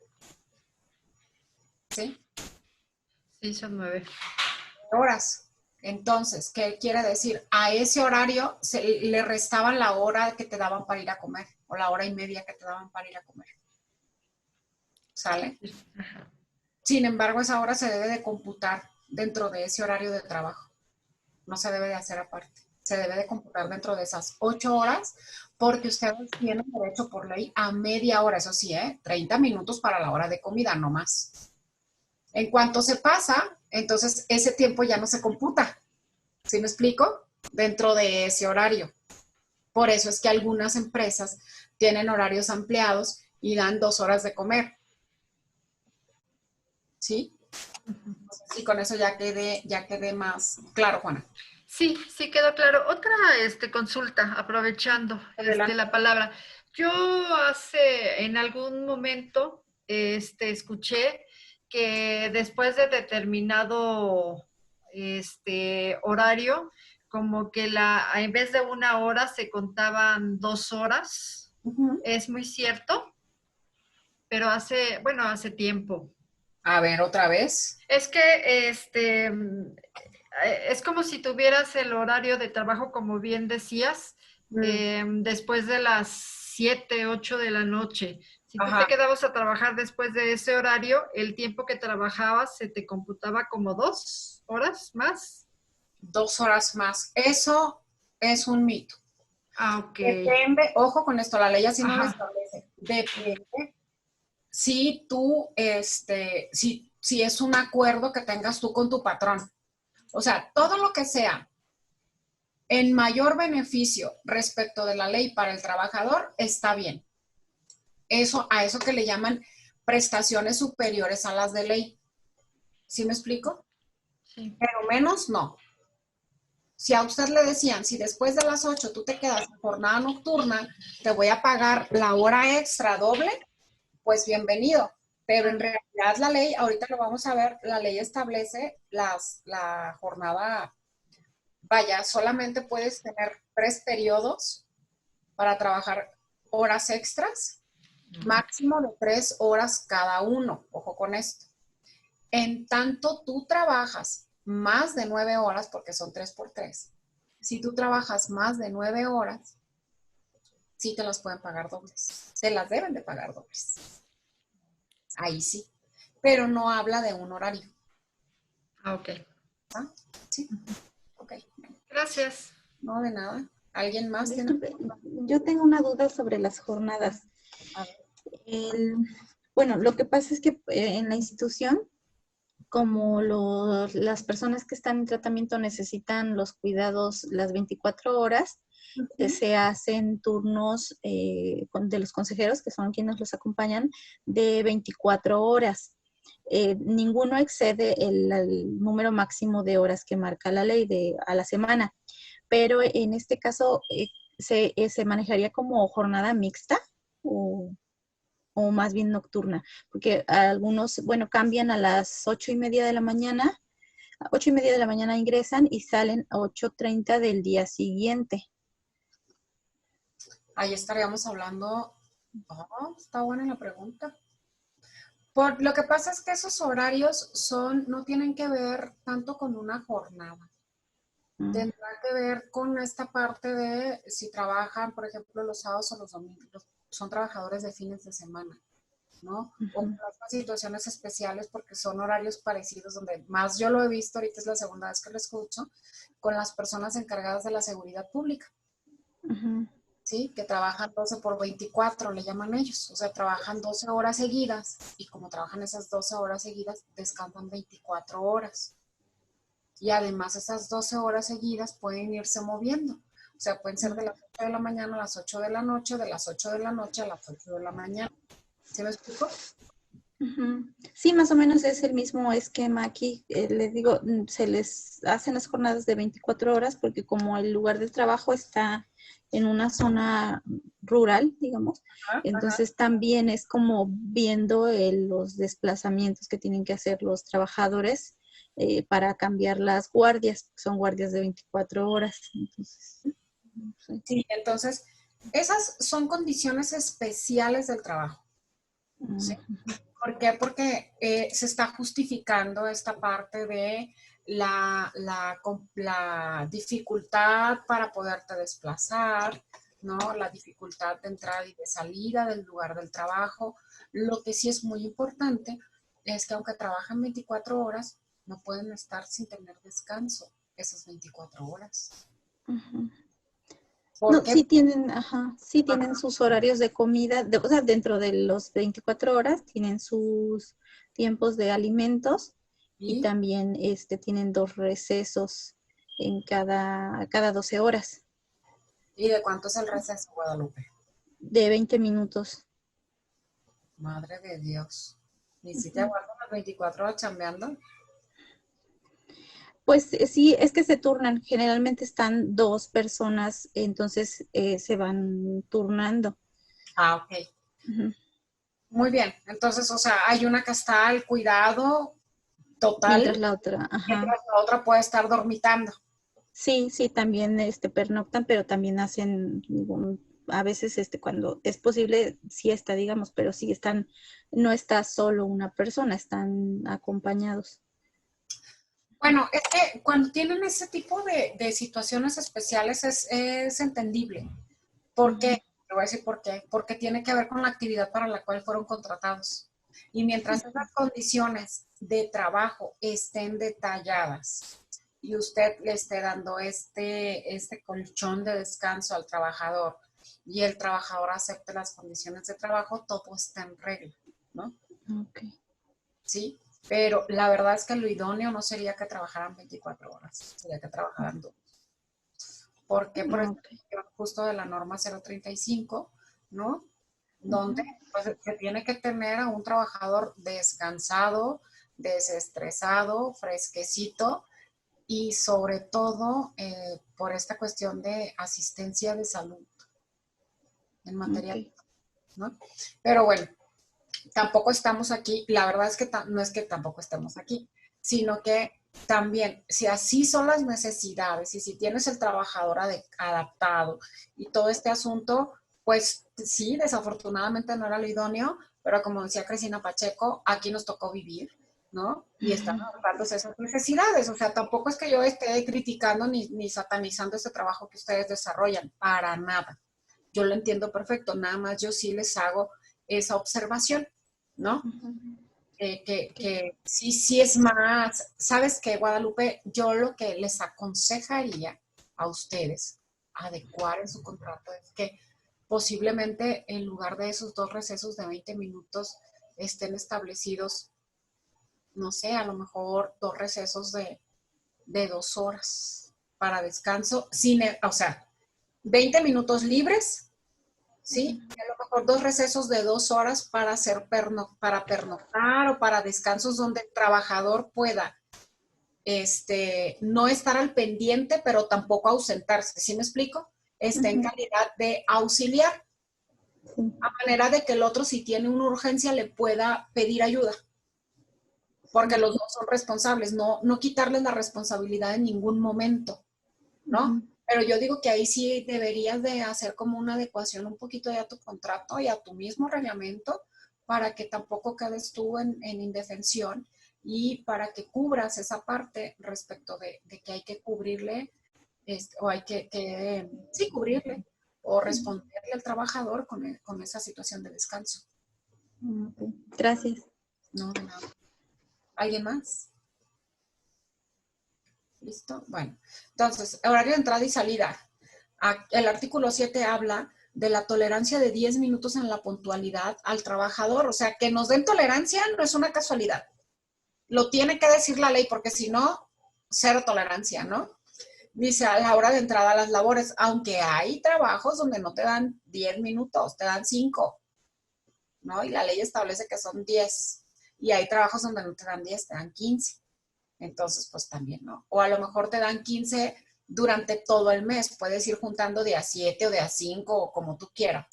¿Sí? Sí, son 9 horas. Entonces, ¿qué quiere decir? A ese horario le restaban la hora que te daban para ir a comer o la hora y media que te daban para ir a comer. ¿Sale? Ajá. Sin embargo, esa hora se debe de computar dentro de ese horario de trabajo. No se debe de hacer aparte. Se debe de computar dentro de esas 8 horas porque ustedes tienen derecho por ley a media hora. Eso sí, 30 minutos para la hora de comida, no más. En cuanto se pasa, entonces ese tiempo ya no se computa. ¿Sí me explico? Dentro de ese horario. Por eso es que algunas empresas tienen horarios ampliados y dan 2 horas de comer. ¿Sí? Y con eso ya quedé más claro, Juana. Sí, sí quedó claro. Otra consulta, aprovechando la palabra. Yo en algún momento escuché que después de determinado horario, como que en vez de 1 hora se contaban 2 horas. Uh-huh. Es muy cierto, pero hace tiempo. A ver, otra vez. Es que es como si tuvieras el horario de trabajo, como bien decías, después de las 7, 8 de la noche. Si tú te quedabas a trabajar después de ese horario, el tiempo que trabajabas se te computaba como 2 horas más. 2 horas más. Eso es un mito. Ah, ok. Depende, ojo con esto, la ley así no lo establece. Depende si tú, si es un acuerdo que tengas tú con tu patrón. O sea, todo lo que sea en mayor beneficio respecto de la ley para el trabajador, está bien. Eso, a eso que le llaman prestaciones superiores a las de ley. ¿Sí me explico? Sí. Pero menos, no. Si a usted le decían, si después de las 8 tú te quedas en jornada nocturna, te voy a pagar la hora extra doble, pues bienvenido. Pero en realidad la ley, ahorita lo vamos a ver, la ley establece la jornada, vaya, solamente puedes tener 3 periodos para trabajar horas extras, máximo de 3 horas cada uno. Ojo con esto. En tanto tú trabajas más de 9 horas, porque son 3 por 3, si tú trabajas más de 9 horas, sí te las pueden pagar dobles. Te las deben de pagar dobles. Ahí sí. Pero no habla de un horario. Ah, ok. ¿Ah? Sí. Ok. Gracias. No, de nada. ¿Alguien más tiene? Disculpe, yo tengo una duda sobre las jornadas. A ver. Bueno, lo que pasa es que en la institución, como las personas que están en tratamiento necesitan los cuidados las 24 horas, se hacen turnos de los consejeros, que son quienes los acompañan, de 24 horas. Ninguno excede el número máximo de horas que marca la ley a la semana, pero en este caso se manejaría como jornada mixta o más bien nocturna, porque algunos, bueno, cambian a las 8:30 de la mañana, a 8:30 de la mañana ingresan y salen a 8:30 del día siguiente. Ahí estaríamos hablando. Oh, está buena la pregunta. Lo que pasa es que esos horarios no tienen que ver tanto con una jornada. Tendrá que ver con esta parte de si trabajan, por ejemplo, los sábados o los domingos, son trabajadores de fines de semana, ¿no? O con estas situaciones especiales porque son horarios parecidos, donde más yo lo he visto, ahorita es la segunda vez que lo escucho, con las personas encargadas de la seguridad pública. ¿Sí? Que trabajan 12 por 24, le llaman ellos. O sea, trabajan 12 horas seguidas y como trabajan esas 12 horas seguidas, descansan 24 horas. Y además esas 12 horas seguidas pueden irse moviendo. O sea, pueden ser de las 8 de la mañana a las 8 de la noche, de las 8 de la noche a las 8 de la mañana. ¿Sí me explico? Sí, más o menos es el mismo esquema aquí. Les digo, se les hacen las jornadas de 24 horas porque como el lugar del trabajo está en una zona rural, digamos, entonces también es como viendo los desplazamientos que tienen que hacer los trabajadores para cambiar las guardias, son guardias de 24 horas. Entonces, sí, entonces esas son condiciones especiales del trabajo. ¿Sí? ¿Por qué? Porque se está justificando esta parte de la dificultad para poderte desplazar, ¿no? La dificultad de entrada y de salida del lugar del trabajo. Lo que sí es muy importante es que aunque trabajan 24 horas, no pueden estar sin tener descanso esas 24 horas. No, sí tienen sus horarios de comida, o sea, dentro de los 24 horas tienen sus tiempos de alimentos y también tienen 2 recesos en cada 12 horas. ¿Y de cuánto es el receso, Guadalupe? De 20 minutos. Madre de Dios. ¿Y si te aguantan las 24 horas chambeando? Pues sí, es que se turnan. Generalmente están 2 personas, entonces se van turnando. Ah, ok. Muy bien. Entonces, o sea, hay una que está al cuidado total. Mientras la otra, Mientras la otra puede estar dormitando. Sí, también pernoctan, pero también hacen a veces cuando es posible siesta, digamos, pero sí no está solo una persona, están acompañados. Bueno, es que cuando tienen ese tipo de situaciones especiales es entendible. ¿Por qué? Te voy a decir por qué. Porque tiene que ver con la actividad para la cual fueron contratados. Y mientras esas condiciones de trabajo estén detalladas y usted le esté dando este colchón de descanso al trabajador y el trabajador acepte las condiciones de trabajo, todo está en regla, ¿no? Ok. Sí, pero la verdad es que lo idóneo no sería que trabajaran 24 horas, sería que trabajaran 2. porque por eso justo de la norma 035, ¿no? Donde pues, se tiene que tener a un trabajador descansado, desestresado, fresquecito y sobre todo por esta cuestión de asistencia de salud en materia, ¿no? Pero bueno, tampoco estamos aquí, la verdad es que no es que tampoco estemos aquí, sino que también, si así son las necesidades y si tienes el trabajador adaptado y todo este asunto, pues sí, desafortunadamente no era lo idóneo, pero como decía Cristina Pacheco, aquí nos tocó vivir, ¿no? Y están adaptándose esas necesidades. O sea, tampoco es que yo esté criticando ni satanizando ese trabajo que ustedes desarrollan, para nada. Yo lo entiendo perfecto, nada más yo sí les hago esa observación, ¿no? Que sí es más, ¿sabes qué, Guadalupe? Yo lo que les aconsejaría a ustedes adecuar en su contrato es que posiblemente en lugar de esos 2 recesos de 20 minutos estén establecidos, no sé, a lo mejor 2 recesos de 2 horas para descanso, o sea, 20 minutos libres, ¿sí? Y a lo mejor 2 recesos de 2 horas para para pernoctar o para descansos donde el trabajador pueda no estar al pendiente, pero tampoco ausentarse, ¿sí me explico? En calidad de auxiliar, a manera de que el otro, si tiene una urgencia, le pueda pedir ayuda. Porque los dos son responsables, no quitarles la responsabilidad en ningún momento, ¿no? Pero yo digo que ahí sí deberías de hacer como una adecuación un poquito ya a tu contrato y a tu mismo reglamento para que tampoco quedes tú en indefensión y para que cubras esa parte respecto de que hay que cubrirle o hay que sí, cubrirle o responderle al trabajador con esa situación de descanso. Gracias. No, de nada. ¿Alguien más? ¿Listo? Bueno, entonces, horario de entrada y salida. El artículo 7 habla de la tolerancia de 10 minutos en la puntualidad al trabajador. O sea, que nos den tolerancia no es una casualidad. Lo tiene que decir la ley, porque si no, cero tolerancia, ¿no? Dice a la hora de entrada a las labores, aunque hay trabajos donde no te dan 10 minutos, te dan 5, ¿no? Y la ley establece que son 10. Y hay trabajos donde no te dan 10, te dan 15. Entonces, pues también, ¿no? O a lo mejor te dan 15 durante todo el mes. Puedes ir juntando de a 7 o de a 5 o como tú quieras,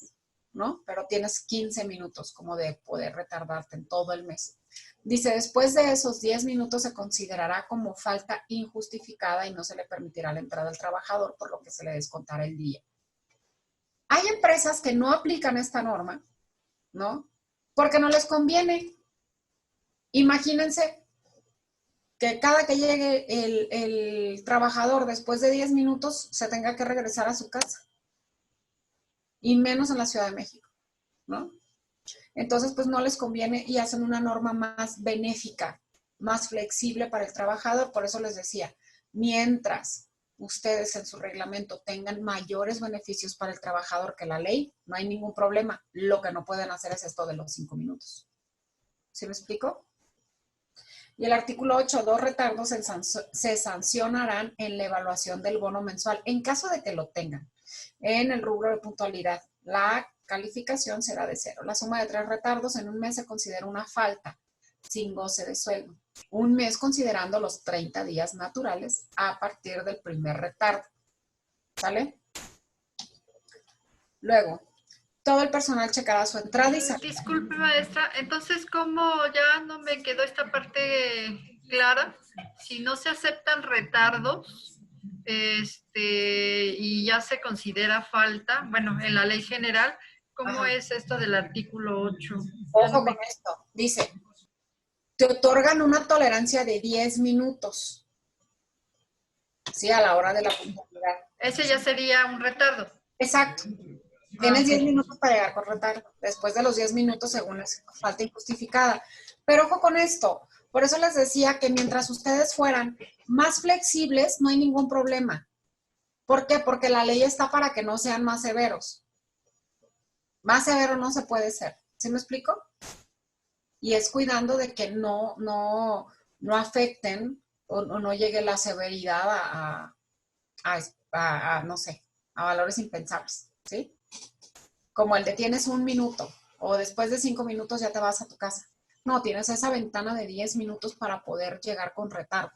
¿no? Pero tienes 15 minutos como de poder retardarte en todo el mes. Dice, después de esos 10 minutos se considerará como falta injustificada y no se le permitirá la entrada al trabajador, por lo que se le descontará el día. Hay empresas que no aplican esta norma, ¿no? Porque no les conviene. Imagínense que cada que llegue el trabajador después de 10 minutos se tenga que regresar a su casa. Y menos en la Ciudad de México, ¿no? Entonces, pues no les conviene y hacen una norma más benéfica, más flexible para el trabajador. Por eso les decía, mientras ustedes en su reglamento tengan mayores beneficios para el trabajador que la ley, no hay ningún problema. Lo que no pueden hacer es esto de los 5 minutos. ¿Sí me explico? Y el artículo 8, 2 retardos se sancionarán en la evaluación del bono mensual en caso de que lo tengan. En el rubro de puntualidad, la calificación será de 0. La suma de 3 retardos en un mes se considera una falta sin goce de sueldo. Un mes considerando los 30 días naturales a partir del primer retardo. ¿Sale? Luego, todo el personal checará su entrada y salida. Disculpe, maestra, entonces, ¿cómo ya no me quedó esta parte clara? Si no se aceptan retardos, y ya se considera falta, bueno, en la ley general, ¿cómo es esto del artículo 8? Ojo con esto, dice, te otorgan una tolerancia de 10 minutos, ¿sí? A la hora de la puntualidad. Ese ya sería un retardo. Exacto. Tienes 10 minutos para llegar con retardo. Después de los 10 minutos, según es falta injustificada. Pero ojo con esto. Por eso les decía que mientras ustedes fueran más flexibles, no hay ningún problema. ¿Por qué? Porque la ley está para que no sean más severos. Más severo no se puede ser. ¿Sí me explico? Y es cuidando de que no afecten o no llegue la severidad no sé, a valores impensables, ¿sí? Como el de tienes 1 minuto o después de 5 minutos ya te vas a tu casa. No, tienes esa ventana de 10 minutos para poder llegar con retardo.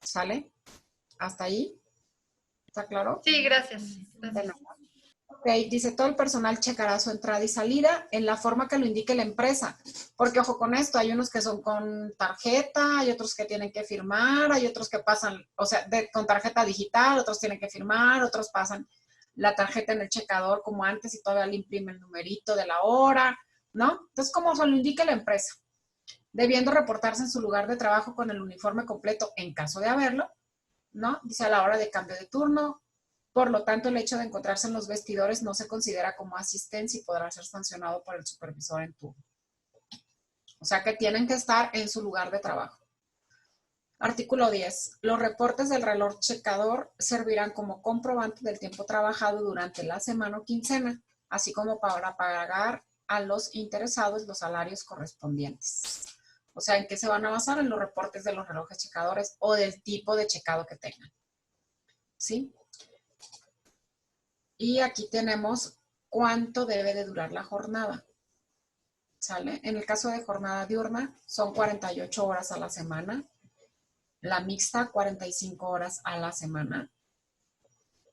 ¿Sale? ¿Hasta ahí? ¿Está claro? Sí, gracias. Bueno. Ok, dice, todo el personal checará su entrada y salida en la forma que lo indique la empresa. Porque, ojo con esto, hay unos que son con tarjeta, hay otros que tienen que firmar, hay otros que pasan, o sea, con tarjeta digital, otros tienen que firmar, otros pasan la tarjeta en el checador como antes y todavía le imprime el numerito de la hora, ¿no? Entonces, como se lo indique la empresa, debiendo reportarse en su lugar de trabajo con el uniforme completo en caso de haberlo, ¿no? Dice a la hora de cambio de turno. Por lo tanto, el hecho de encontrarse en los vestidores no se considera como asistencia y podrá ser sancionado por el supervisor en turno. O sea que tienen que estar en su lugar de trabajo. Artículo 10. Los reportes del reloj checador servirán como comprobante del tiempo trabajado durante la semana o quincena, así como para pagar a los interesados los salarios correspondientes. O sea, ¿en qué se van a basar? En los reportes de los relojes checadores o del tipo de checado que tengan. ¿Sí? Y aquí tenemos cuánto debe de durar la jornada. ¿Sale? En el caso de jornada diurna, son 48 horas a la semana. La mixta, 45 horas a la semana.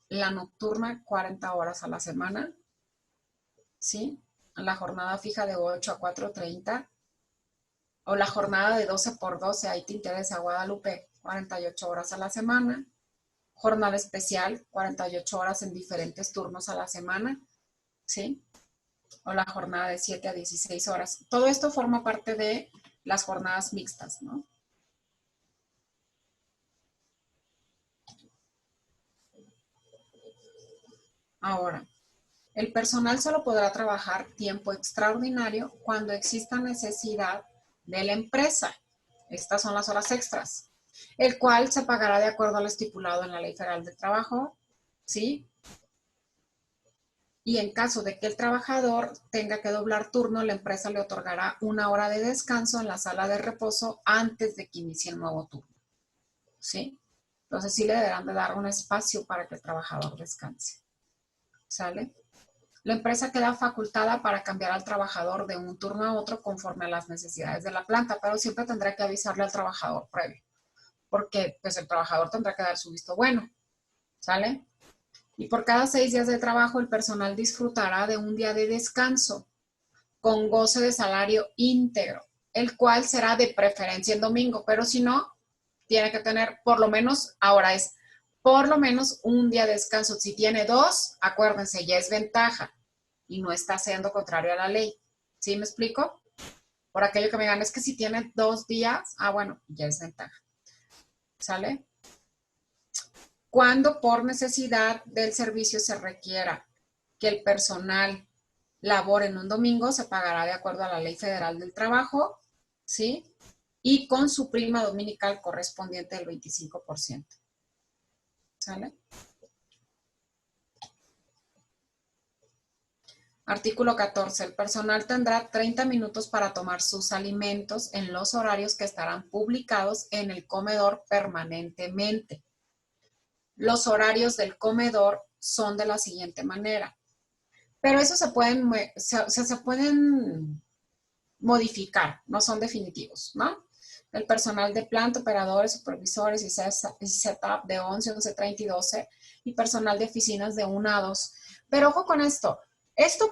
La nocturna, 40 horas a la semana. ¿Sí? La jornada fija de 8 a 4:30. O la jornada de 12 por 12, ahí te interesa, Guadalupe, 48 horas a la semana. Jornada especial, 48 horas en diferentes turnos a la semana, ¿sí? O la jornada de 7 a 16 horas. Todo esto forma parte de las jornadas mixtas, ¿no? Ahora, el personal solo podrá trabajar tiempo extraordinario cuando exista necesidad de la empresa. Estas son las horas extras, el cual se pagará de acuerdo a lo estipulado en la Ley Federal del Trabajo, ¿sí? Y en caso de que el trabajador tenga que doblar turno, la empresa le otorgará 1 hora de descanso en la sala de reposo antes de que inicie el nuevo turno, ¿sí? Entonces sí le deberán de dar un espacio para que el trabajador descanse, ¿sale? La empresa queda facultada para cambiar al trabajador de un turno a otro conforme a las necesidades de la planta, pero siempre tendrá que avisarle al trabajador previo, porque pues el trabajador tendrá que dar su visto bueno, ¿sale? Y por cada 6 días de trabajo, el personal disfrutará de un día de descanso con goce de salario íntegro, el cual será de preferencia el domingo, pero si no, tiene que tener por lo menos, ahora es por lo menos un día de descanso. Si tiene 2, acuérdense, ya es ventaja y no está siendo contrario a la ley. ¿Sí me explico? Por aquello que me digan, es que si tiene 2 días, bueno, ya es ventaja. ¿Sale? Cuando por necesidad del servicio se requiera que el personal labore en un domingo, se pagará de acuerdo a la Ley Federal del Trabajo, ¿sí? Y con su prima dominical correspondiente del 25%. ¿Sale? Artículo 14. El personal tendrá 30 minutos para tomar sus alimentos en los horarios que estarán publicados en el comedor permanentemente. Los horarios del comedor son de la siguiente manera. Pero eso se pueden modificar, no son definitivos, ¿no? El personal de planta, operadores, supervisores y setup de 11, 11:30 y 12, y personal de oficinas de 1 a 2. Pero ojo con esto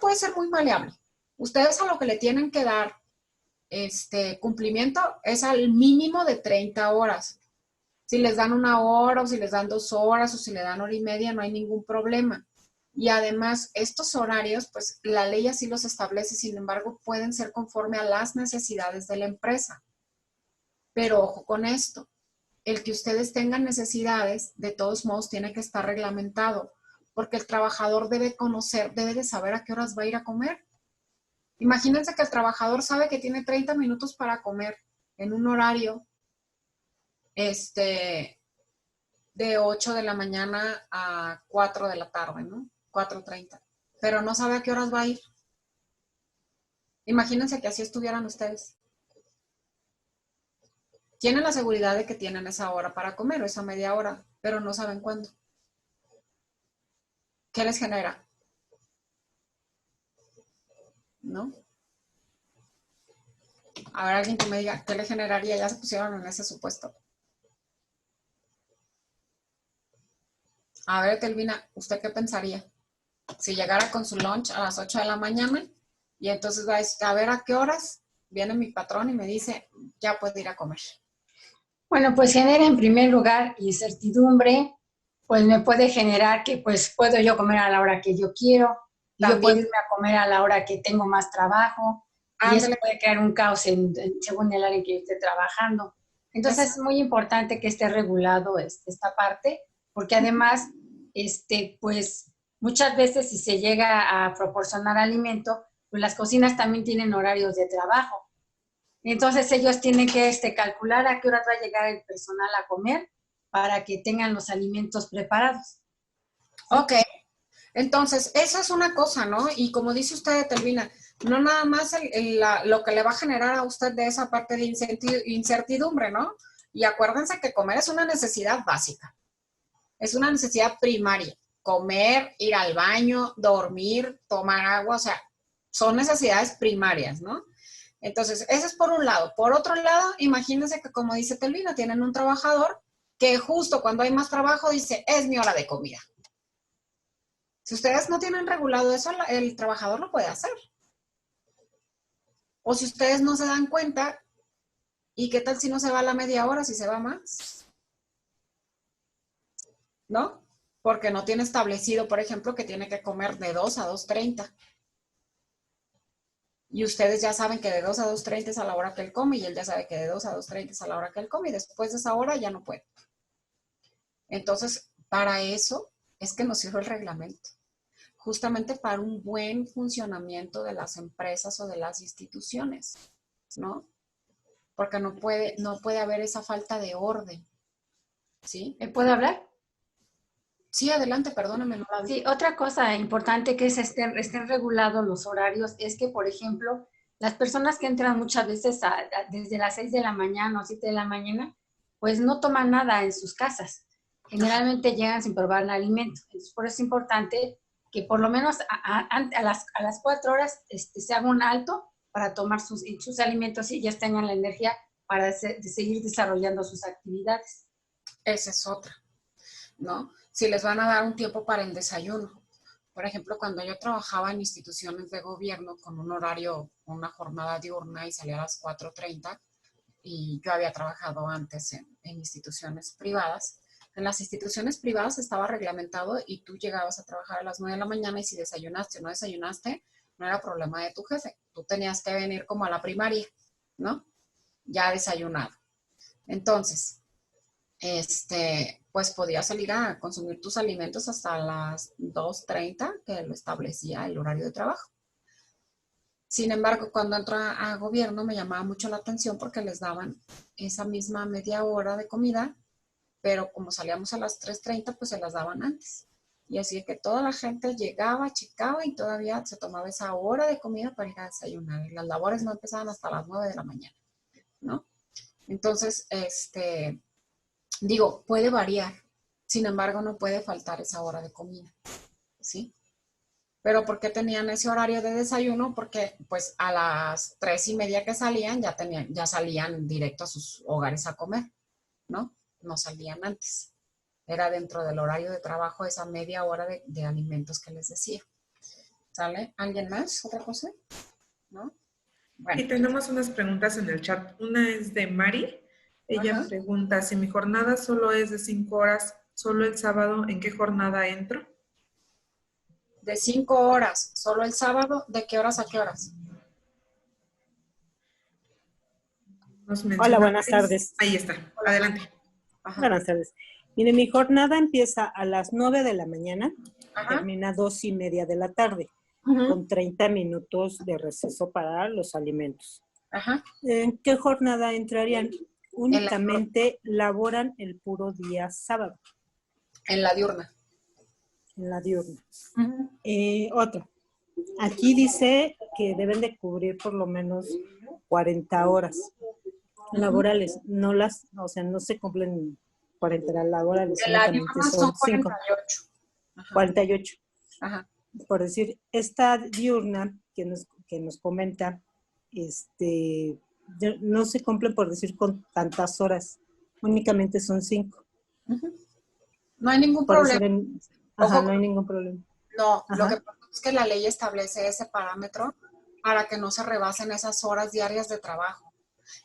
puede ser muy maleable. Ustedes a lo que le tienen que dar cumplimiento es al mínimo de 30 horas. Si les dan 1 hora o si les dan 2 horas o si le dan 1 hora y media, no hay ningún problema. Y además, estos horarios, pues la ley así los establece, sin embargo, pueden ser conforme a las necesidades de la empresa. Pero ojo con esto, el que ustedes tengan necesidades, de todos modos, tiene que estar reglamentado, porque el trabajador debe conocer, debe de saber a qué horas va a ir a comer. Imagínense que el trabajador sabe que tiene 30 minutos para comer en un horario de 8 de la mañana a 4 de la tarde, ¿no? 4:30. Pero no sabe a qué horas va a ir. Imagínense que así estuvieran ustedes. Tienen la seguridad de que tienen esa hora para comer o esa media hora, pero no saben cuándo. ¿Qué les genera? ¿No? A ver, alguien que me diga, ¿qué le generaría? Ya se pusieron en ese supuesto. A ver, Telvina, ¿usted qué pensaría? Si llegara con su lunch a las 8 de la mañana y entonces va a decir, a ver, ¿a qué horas? Viene mi patrón y me dice, ya puede ir a comer. Bueno, pues genera en primer lugar incertidumbre, pues me puede generar que pues puedo yo comer a la hora que yo quiero, y yo También. puedo irme a comer a la hora que tengo más trabajo, y eso Ándale. puede crear un caos según el área en que yo esté trabajando. Entonces es muy importante que esté regulado esta parte, porque además, pues muchas veces si se llega a proporcionar alimento, pues las cocinas también tienen horarios de trabajo. Entonces ellos tienen que calcular a qué hora va a llegar el personal a comer para que tengan los alimentos preparados. Ok, entonces eso es una cosa, ¿no? Y como dice usted, Telvina, no nada más lo que le va a generar a usted de esa parte de incertidumbre, ¿no? Y acuérdense que comer es una necesidad básica, es una necesidad primaria. Comer, ir al baño, dormir, tomar agua, o sea, son necesidades primarias, ¿no? Entonces, eso es por un lado. Por otro lado, imagínense que, como dice Telvina, tienen un trabajador que justo cuando hay más trabajo dice, es mi hora de comida. Si ustedes no tienen regulado eso, el trabajador lo puede hacer. O si ustedes no se dan cuenta, ¿y qué tal si no se va a la media hora, si se va más? ¿No? Porque no tiene establecido, por ejemplo, que tiene que comer de 2 a 2:30. Y ustedes ya saben que de 2 a 2:30 es a la hora que él come y él ya sabe que de 2 a 2:30 es a la hora que él come y después de esa hora ya no puede. Entonces, para eso es que nos sirve el reglamento. Justamente para un buen funcionamiento de las empresas o de las instituciones, ¿no? Porque no puede haber esa falta de orden, ¿sí? ¿Puedo hablar? Sí, adelante, perdóname. No la... Sí, otra cosa importante que estén regulados los horarios es que, por ejemplo, las personas que entran muchas veces desde las 6 de la mañana o 7 de la mañana, pues no toman nada en sus casas. Generalmente llegan sin probar el alimento. Entonces, por eso es importante que por lo menos a las 4 horas se haga un alto para tomar sus alimentos y ya tengan la energía para seguir desarrollando sus actividades. Esa es otra, ¿no? Si les van a dar un tiempo para el desayuno. Por ejemplo, cuando yo trabajaba en instituciones de gobierno con un horario, una jornada diurna y salía a las 4:30, y yo había trabajado antes en instituciones privadas. En las instituciones privadas estaba reglamentado y tú llegabas a trabajar a las 9 de la mañana y si desayunaste o no desayunaste, no era problema de tu jefe. Tú tenías que venir como a la primaria, ¿no? Ya desayunado. Entonces, pues podías salir a consumir tus alimentos hasta las 2:30, que lo establecía el horario de trabajo. Sin embargo, cuando entró a gobierno me llamaba mucho la atención porque les daban esa misma media hora de comida, pero como salíamos a las 3:30, pues se las daban antes. Y así es que toda la gente llegaba, checaba y todavía se tomaba esa hora de comida para ir a desayunar. Y las labores no empezaban hasta las 9 de la mañana, ¿no? Entonces, digo, puede variar. Sin embargo, no puede faltar esa hora de comida, ¿sí? Pero ¿por qué tenían ese horario de desayuno? Porque pues a las 3:30 que salían, ya salían directo a sus hogares a comer, ¿no? No salían antes. Era dentro del horario de trabajo esa media hora de alimentos que les decía. ¿Sale? ¿Alguien más? ¿Otra cosa? ¿No? Bueno. Y tenemos unas preguntas en el chat. Una es de Mari. Ella pregunta, si mi jornada solo es de 5 horas, solo el sábado, ¿en qué jornada entro? De 5 horas, solo el sábado, ¿de qué horas a qué horas? Hola, buenas tardes. Ahí está, adelante. Ajá. Buenas tardes. Mire, mi jornada empieza a las 9 de la mañana, Ajá. termina 2:30 de la tarde, con 30 minutos de receso para los alimentos. Ajá. ¿En qué jornada entrarían? Únicamente laboran el puro día sábado. En la diurna. En la diurna. Otra. Aquí dice que deben de cubrir por lo menos 40 horas laborales. No se cumplen 40 horas laborales. En la diurna son 48. 48. Ajá. por decir, esta diurna que nos comenta, no se cumple, por decir, con tantas horas, únicamente son 5. Ujú. No hay ningún Por problema. decir, Ojo, no hay ningún problema. no, lo Ajá. que pasa es que la ley establece ese parámetro para que no se rebasen esas horas diarias de trabajo.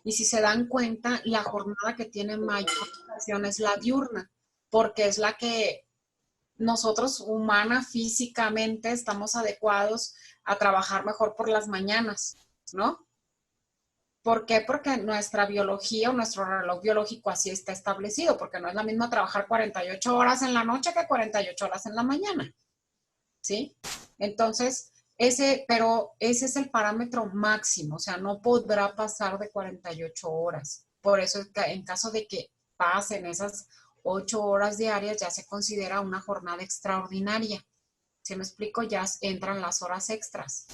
Y si se dan cuenta, la jornada que tiene mayor duración es la diurna, porque es la que nosotros humana, físicamente, estamos adecuados a trabajar mejor por las mañanas, ¿no? ¿Por qué? Porque nuestra biología o nuestro reloj biológico así está establecido, porque no es la misma trabajar 48 horas en la noche que 48 horas en la mañana, ¿sí? Entonces, pero ese es el parámetro máximo, o sea, no podrá pasar de 48 horas. Por eso, en caso de que pasen esas 8 horas diarias, ya se considera una jornada extraordinaria. ¿Sí me explico? Ya entran las horas extras.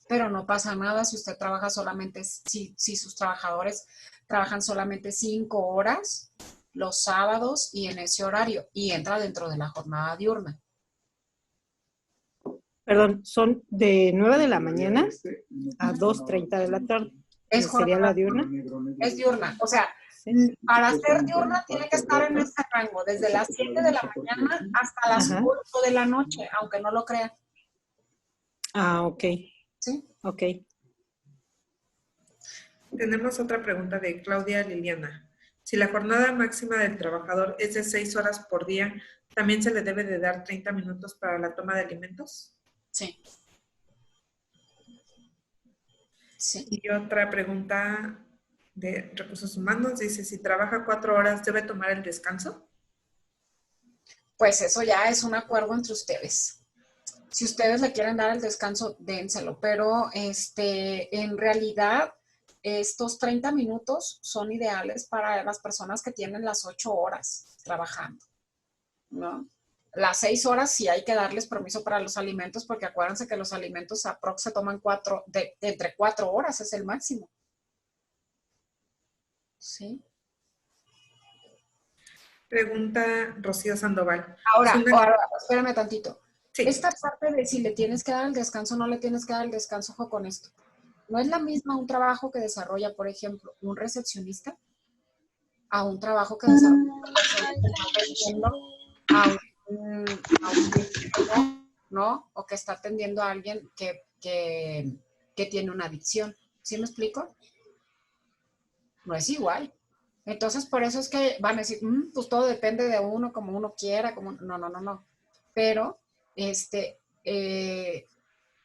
Pero no pasa nada si usted trabaja solamente, si sus trabajadores trabajan solamente 5 horas los sábados y en ese horario, y entra dentro de la jornada diurna. Perdón, son de 9 de la mañana a 2:30 de la tarde. Es ¿Sería la diurna? Es diurna. O sea, para ser diurna tiene que estar en este rango, desde las 7 de la mañana hasta las 8 de la noche, aunque no lo crean. Ok. ¿Sí? Ok. Tenemos otra pregunta de Claudia Liliana. Si la jornada máxima del trabajador es de 6 horas por día, ¿también se le debe de dar 30 minutos para la toma de alimentos? Sí. Sí. Y otra pregunta de Recursos Humanos dice, si trabaja 4 horas, ¿debe tomar el descanso? Pues eso ya es un acuerdo entre ustedes. Si ustedes le quieren dar el descanso, dénselo, pero en realidad estos 30 minutos son ideales para las personas que tienen las 8 horas trabajando, ¿no? Las 6 horas sí hay que darles permiso para los alimentos, porque acuérdense que los alimentos aprox se toman entre 4 horas, es el máximo. ¿Sí? Pregunta Rocío Sandoval. Ahora, espérame tantito. Sí. Esta parte de si le tienes que dar el descanso o no le tienes que dar el descanso, ojo con esto. No es la misma un trabajo que desarrolla, por ejemplo, un recepcionista a un trabajo que desarrolla a un ¿no? O que está atendiendo a alguien que tiene una adicción. ¿Sí me explico? No es igual. Entonces, por eso es que van a decir, pues todo depende de uno, como uno quiera, como... No. Pero,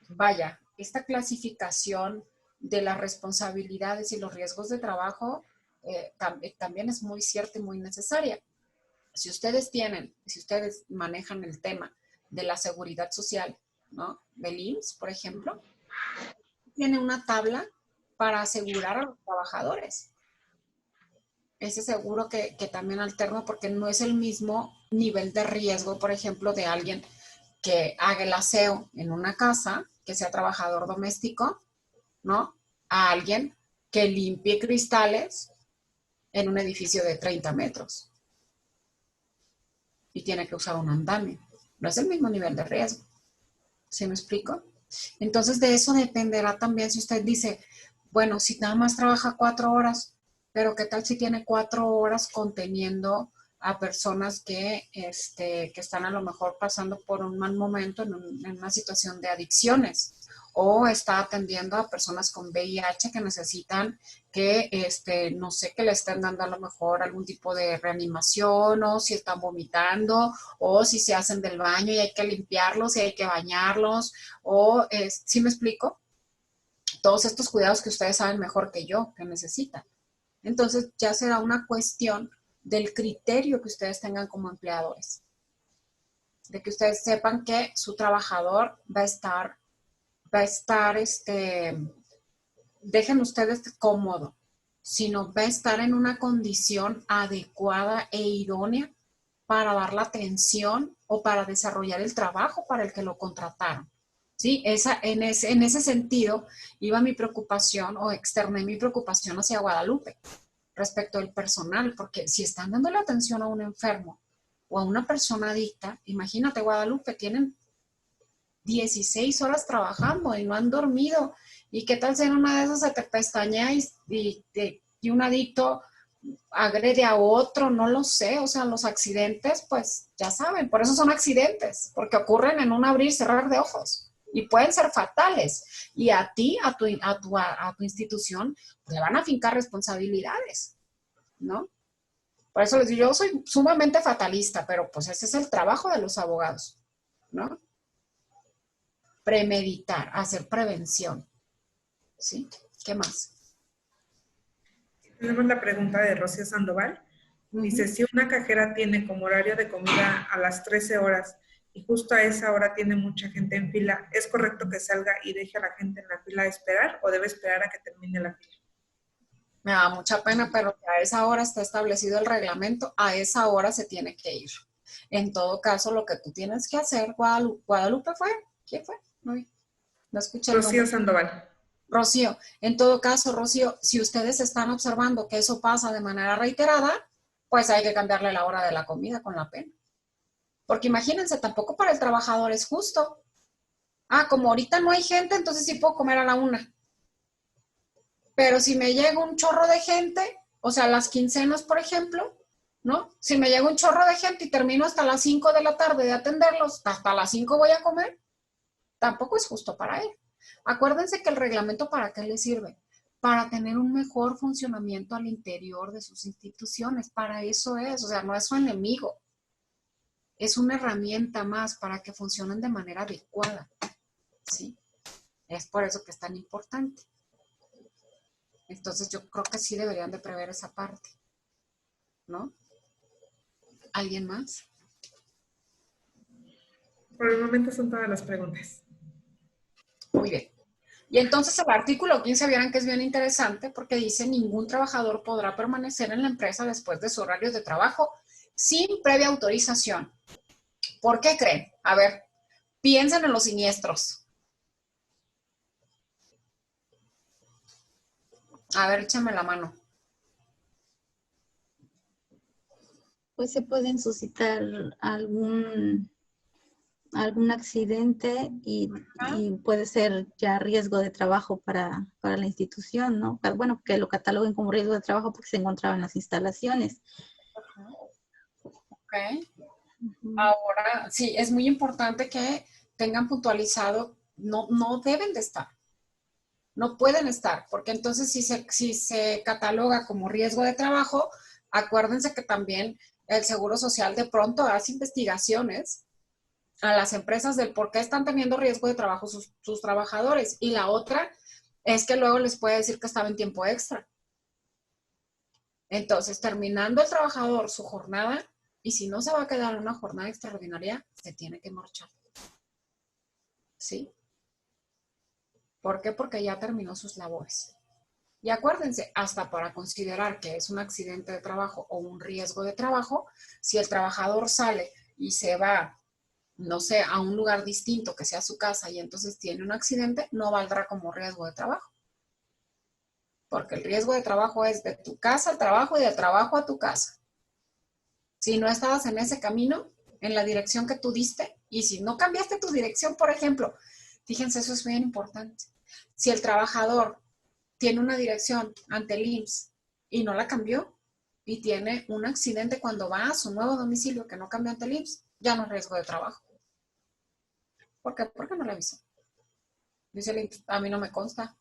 vaya, esta clasificación de las responsabilidades y los riesgos de trabajo también es muy cierta y muy necesaria. Si ustedes manejan el tema de la seguridad social, ¿no? Del IMSS, por ejemplo, tiene una tabla para asegurar a los trabajadores. Ese seguro que también alterno, porque no es el mismo nivel de riesgo, por ejemplo, de alguien que haga el aseo en una casa, que sea trabajador doméstico, ¿no? A alguien que limpie cristales en un edificio de 30 metros y tiene que usar un andamio. No es el mismo nivel de riesgo. ¿Sí me explico? Entonces, de eso dependerá también si usted dice, bueno, si nada más trabaja 4 horas, pero ¿qué tal si tiene 4 horas conteniendo a personas que están a lo mejor pasando por un mal momento en una situación de adicciones? O está atendiendo a personas con VIH que necesitan que, no sé, que le estén dando a lo mejor algún tipo de reanimación, o si están vomitando, o si se hacen del baño y hay que limpiarlos y hay que bañarlos, o, ¿sí me explico? Todos estos cuidados que ustedes saben mejor que yo, que necesitan. Entonces ya será una cuestión del criterio que ustedes tengan como empleadores. De que ustedes sepan que su trabajador va a estar, dejen ustedes cómodo, sino va a estar en una condición adecuada e idónea para dar la atención o para desarrollar el trabajo para el que lo contrataron. ¿Sí? En ese sentido iba mi preocupación, o externé mi preocupación hacia Guadalupe respecto al personal, porque si están dando la atención a un enfermo o a una persona adicta, imagínate, Guadalupe, tienen 16 horas trabajando y no han dormido. ¿Y qué tal si en una de esas se te pestañea y un adicto agrede a otro? No lo sé. O sea, los accidentes, pues ya saben, por eso son accidentes, porque ocurren en un abrir y cerrar de ojos y pueden ser fatales. Y a ti, a tu institución, le van a fincar responsabilidades, ¿no? Por eso les digo, yo soy sumamente fatalista, pero pues ese es el trabajo de los abogados, ¿no? Premeditar, hacer prevención, ¿sí? ¿Qué más? Tenemos la pregunta de Rocío Sandoval. Dice, si una cajera tiene como horario de comida a las 13 horas y justo a esa hora tiene mucha gente en fila, ¿es correcto que salga y deje a la gente en la fila a esperar o debe esperar a que termine la fila? Me da mucha pena, pero a esa hora está establecido el reglamento, a esa hora se tiene que ir. En todo caso, lo que tú tienes que hacer, ¿Guadalupe fue? ¿Quién fue? No escuché el nombre. Rocío Sandoval. Rocío, en todo caso, Rocío, si ustedes están observando que eso pasa de manera reiterada, pues hay que cambiarle la hora de la comida con la pena. Porque imagínense, tampoco para el trabajador es justo. Ah, como ahorita no hay gente, entonces sí puedo comer a la 1. Pero si me llega un chorro de gente, o sea, las quincenas, por ejemplo, ¿no? Si me llega un chorro de gente y termino hasta las 5 de la tarde de atenderlos, hasta las 5 voy a comer, tampoco es justo para él. Acuérdense que el reglamento, ¿para qué le sirve? Para tener un mejor funcionamiento al interior de sus instituciones. Para eso es, o sea, no es su enemigo. Es una herramienta más para que funcionen de manera adecuada, ¿sí? Es por eso que es tan importante. Entonces yo creo que sí deberían de prever esa parte, ¿no? ¿Alguien más? Por el momento son todas las preguntas. Muy bien. Y entonces el artículo 15 vieran que es bien interesante porque dice ningún trabajador podrá permanecer en la empresa después de su horario de trabajo sin previa autorización. ¿Por qué creen? A ver, piensen en los siniestros. A ver, échame la mano. Pues se pueden suscitar algún accidente y puede ser ya riesgo de trabajo para la institución, ¿no? Bueno, que lo cataloguen como riesgo de trabajo porque se encontraba en las instalaciones. Ok. Ahora, sí, es muy importante que tengan puntualizado, no deben de estar. No pueden estar, porque entonces si se cataloga como riesgo de trabajo, acuérdense que también el Seguro Social de pronto hace investigaciones a las empresas del por qué están teniendo riesgo de trabajo sus trabajadores. Y la otra es que luego les puede decir que estaba en tiempo extra. Entonces, terminando el trabajador su jornada, y si no se va a quedar en una jornada extraordinaria, se tiene que marchar. ¿Sí? ¿Por qué? Porque ya terminó sus labores. Y acuérdense, hasta para considerar que es un accidente de trabajo o un riesgo de trabajo, si el trabajador sale y se va, no sé, a un lugar distinto que sea su casa y entonces tiene un accidente, no valdrá como riesgo de trabajo. Porque el riesgo de trabajo es de tu casa al trabajo y del trabajo a tu casa. Si no estabas en ese camino, en la dirección que tú diste, y si no cambiaste tu dirección, por ejemplo, fíjense, eso es bien importante. Si el trabajador tiene una dirección ante el IMSS y no la cambió y tiene un accidente cuando va a su nuevo domicilio que no cambió ante el IMSS, ya no es riesgo de trabajo. ¿Por qué? Porque no le avisó. Dice el IMSS, a mí no me consta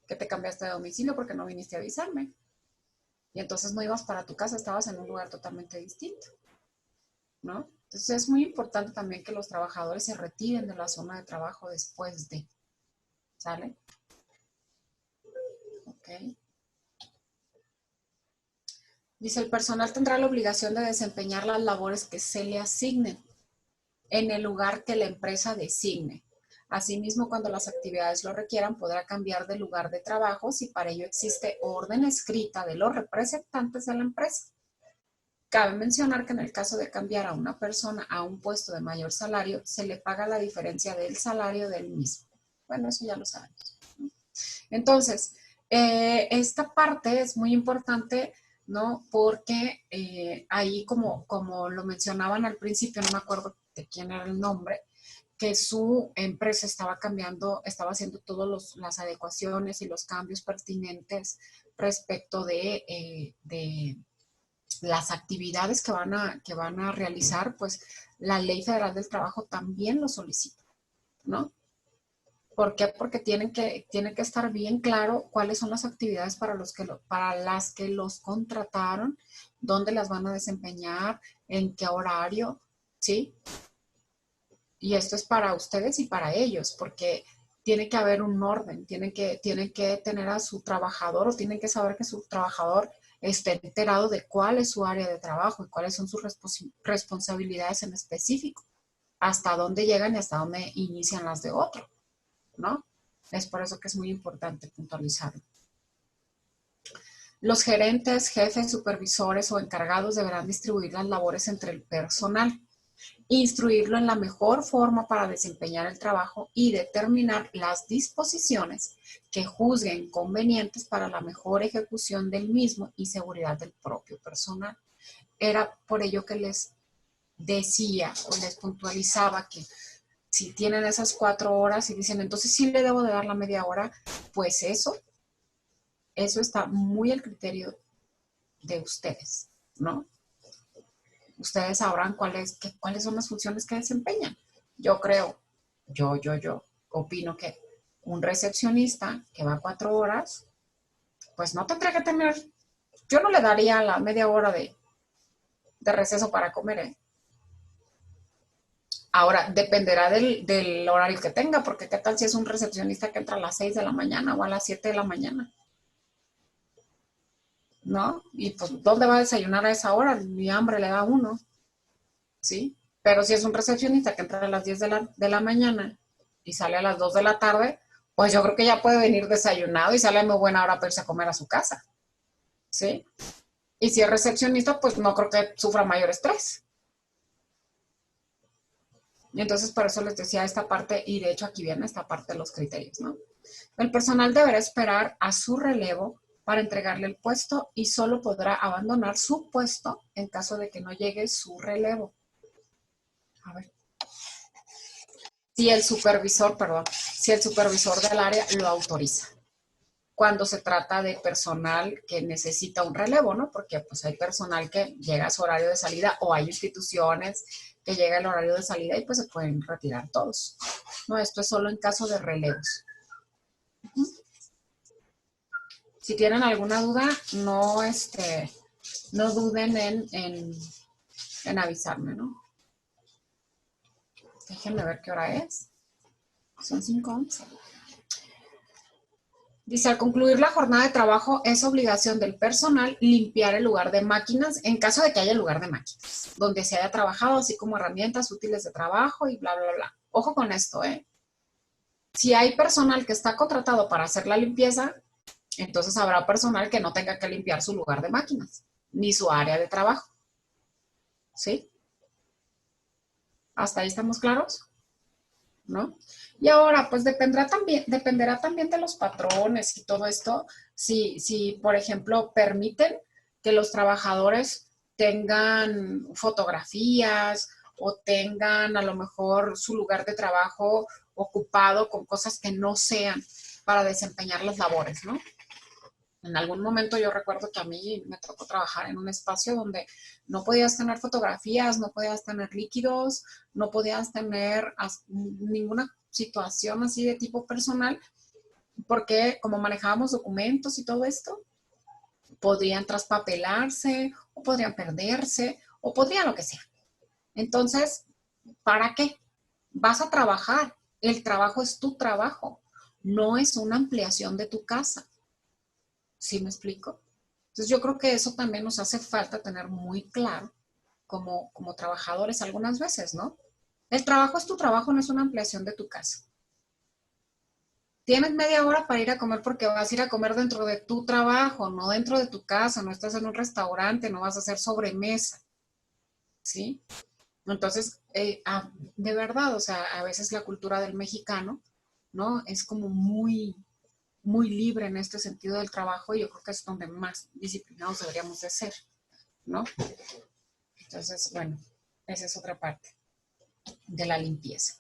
que te cambiaste de domicilio porque no viniste a avisarme. Y entonces no ibas para tu casa, estabas en un lugar totalmente distinto, ¿no? Entonces es muy importante también que los trabajadores se retiren de la zona de trabajo después de, ¿sale? Ok. Dice, el personal tendrá la obligación de desempeñar las labores que se le asignen en el lugar que la empresa designe. Asimismo, cuando las actividades lo requieran, podrá cambiar de lugar de trabajo si para ello existe orden escrita de los representantes de la empresa. Cabe mencionar que en el caso de cambiar a una persona a un puesto de mayor salario, se le paga la diferencia del salario del mismo. Bueno, eso ya lo sabemos, ¿no? Entonces, esta parte es muy importante, ¿no? Porque ahí, como lo mencionaban al principio, no me acuerdo de quién era el nombre, que su empresa estaba cambiando, estaba haciendo todas las adecuaciones y los cambios pertinentes respecto de las actividades que van a realizar, pues la Ley Federal del Trabajo también lo solicita, ¿no? ¿Por qué? Porque tiene que estar bien claro cuáles son las actividades para las que los contrataron, dónde las van a desempeñar, en qué horario, ¿sí? Y esto es para ustedes y para ellos, porque tiene que haber un orden, tienen que tener a su trabajador o tienen que saber que su trabajador esté enterado de cuál es su área de trabajo y cuáles son sus responsabilidades en específico, hasta dónde llegan y hasta dónde inician las de otro, ¿no? Es por eso que es muy importante puntualizarlo. Los gerentes, jefes, supervisores o encargados deberán distribuir las labores entre el personal, instruirlo en la mejor forma para desempeñar el trabajo y determinar las disposiciones que juzguen convenientes para la mejor ejecución del mismo y seguridad del propio personal. Era por ello que les decía o les puntualizaba que si tienen esas 4 horas y dicen, entonces sí le debo de dar la media hora, pues eso está muy al criterio de ustedes, ¿no? Ustedes sabrán cuáles son las funciones que desempeñan. Yo creo, yo opino que un recepcionista que va 4 horas, pues no tendría que tener, yo no le daría la media hora de receso para comer, ¿eh? Ahora, dependerá del horario que tenga, porque qué tal si es un recepcionista que entra a las 6 de la mañana o a las 7 de la mañana, ¿no? Y pues, ¿dónde va a desayunar a esa hora? Ni hambre le da a uno, ¿sí? Pero si es un recepcionista que entra a las 10 de la mañana y sale a las 2 de la tarde, pues yo creo que ya puede venir desayunado y sale a muy buena hora para irse a comer a su casa, ¿sí? Y si es recepcionista, pues no creo que sufra mayor estrés. Y entonces por eso les decía esta parte, y de hecho aquí viene esta parte de los criterios, ¿no? El personal deberá esperar a su relevo para entregarle el puesto y solo podrá abandonar su puesto en caso de que no llegue su relevo. A ver. Si el supervisor del área lo autoriza. Cuando se trata de personal que necesita un relevo, ¿no? Porque pues hay personal que llega a su horario de salida o hay instituciones que llega el horario de salida y pues se pueden retirar todos. No, esto es solo en caso de relevos. Si tienen alguna duda, no duden en avisarme, ¿no? Déjenme ver qué hora es. Son 5:11. Dice, al concluir la jornada de trabajo, es obligación del personal limpiar el lugar de máquinas, en caso de que haya lugar de máquinas, donde se haya trabajado, así como herramientas útiles de trabajo y bla, bla, bla. Ojo con esto, ¿eh? Si hay personal que está contratado para hacer la limpieza, entonces habrá personal que no tenga que limpiar su lugar de máquinas, ni su área de trabajo. ¿Sí? ¿Hasta ahí estamos claros? ¿No? Y ahora, pues dependerá también de los patrones y todo esto, si, por ejemplo, permiten que los trabajadores tengan fotografías o tengan a lo mejor su lugar de trabajo ocupado con cosas que no sean para desempeñar las labores, ¿no? En algún momento yo recuerdo que a mí me tocó trabajar en un espacio donde no podías tener fotografías, no podías tener líquidos, no podías tener ninguna situación así de tipo personal, porque como manejábamos documentos y todo esto, podrían traspapelarse o podrían perderse o podrían lo que sea. Entonces, ¿para qué? Vas a trabajar. El trabajo es tu trabajo, no es una ampliación de tu casa. ¿Sí me explico? Entonces yo creo que eso también nos hace falta tener muy claro como trabajadores algunas veces, ¿no? El trabajo es tu trabajo, no es una ampliación de tu casa. Tienes media hora para ir a comer porque vas a ir a comer dentro de tu trabajo, no dentro de tu casa, no estás en un restaurante, no vas a hacer sobremesa, ¿sí? Entonces, de verdad, o sea, a veces la cultura del mexicano, ¿no? Es como muy libre en este sentido del trabajo y yo creo que es donde más disciplinados deberíamos de ser, ¿no? Entonces, bueno, esa es otra parte de la limpieza.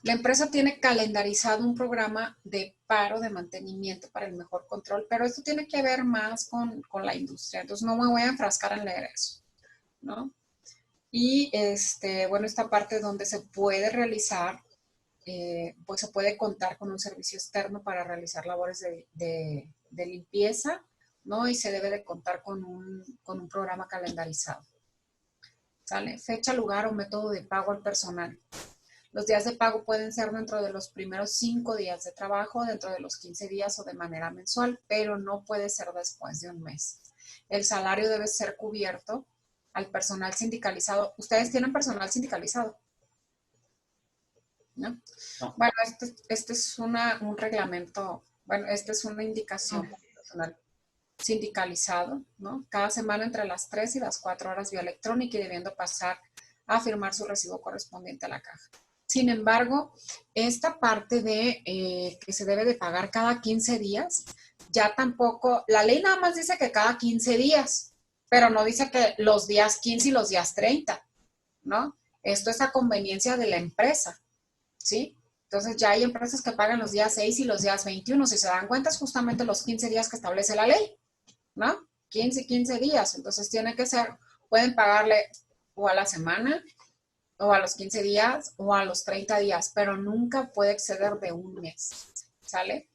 La empresa tiene calendarizado un programa de paro de mantenimiento para el mejor control, pero esto tiene que ver más con la industria, entonces no me voy a enfrascar en leer eso, ¿no? Y bueno, esta parte donde se puede realizar, pues se puede contar con un servicio externo para realizar labores de limpieza, ¿no? Y se debe de contar con un programa calendarizado. ¿Sale? Fecha, lugar o método de pago al personal. Los días de pago pueden ser dentro de los primeros 5 días de trabajo, dentro de los 15 días o de manera mensual, pero no puede ser después de un mes. El salario debe ser cubierto al personal sindicalizado. ¿Ustedes tienen personal sindicalizado? ¿No? No. Bueno, este es un reglamento, bueno, esta es una indicación para el personal sindicalizado, ¿no? Cada semana entre las 3 y las 4 horas vía electrónica y debiendo pasar a firmar su recibo correspondiente a la caja. Sin embargo, esta parte de que se debe de pagar cada 15 días, ya tampoco, la ley nada más dice que cada 15 días, pero no dice que los días 15 y los días 30, ¿no? Esto es a conveniencia de la empresa, ¿sí? Entonces ya hay empresas que pagan los días 6 y los días 21, si se dan cuenta es justamente los 15 días que establece la ley, ¿no? 15 días, entonces tiene que ser, pueden pagarle o a la semana, o a los 15 días, o a los 30 días, pero nunca puede exceder de un mes, ¿sale?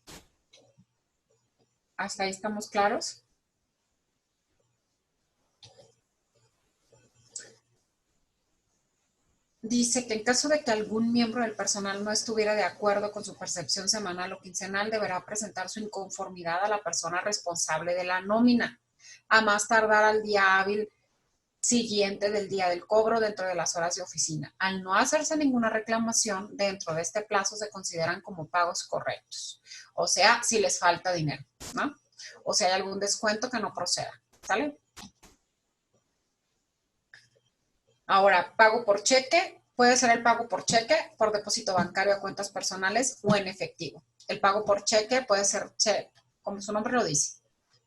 ¿Hasta ahí estamos claros? Dice que en caso de que algún miembro del personal no estuviera de acuerdo con su percepción semanal o quincenal, deberá presentar su inconformidad a la persona responsable de la nómina, a más tardar al día hábil siguiente del día del cobro dentro de las horas de oficina. Al no hacerse ninguna reclamación, dentro de este plazo se consideran como pagos correctos. O sea, si les falta dinero, ¿no? O si hay algún descuento que no proceda, ¿sale? Ahora, pago por cheque. Puede ser el pago por cheque, por depósito bancario a cuentas personales o en efectivo. El pago por cheque puede ser, como su nombre lo dice,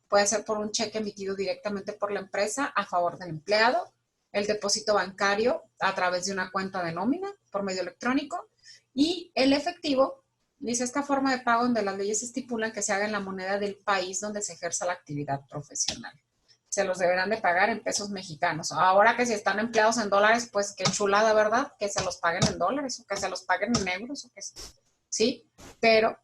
puede ser por un cheque emitido directamente por la empresa a favor del empleado, el depósito bancario a través de una cuenta de nómina por medio electrónico y el efectivo, dice esta forma de pago donde las leyes estipulan que se haga en la moneda del país donde se ejerza la actividad profesional. Se los deberán de pagar en pesos mexicanos. Ahora que si están empleados en dólares, pues qué chulada, ¿verdad? Que se los paguen en dólares o que se los paguen en euros, o que sí, pero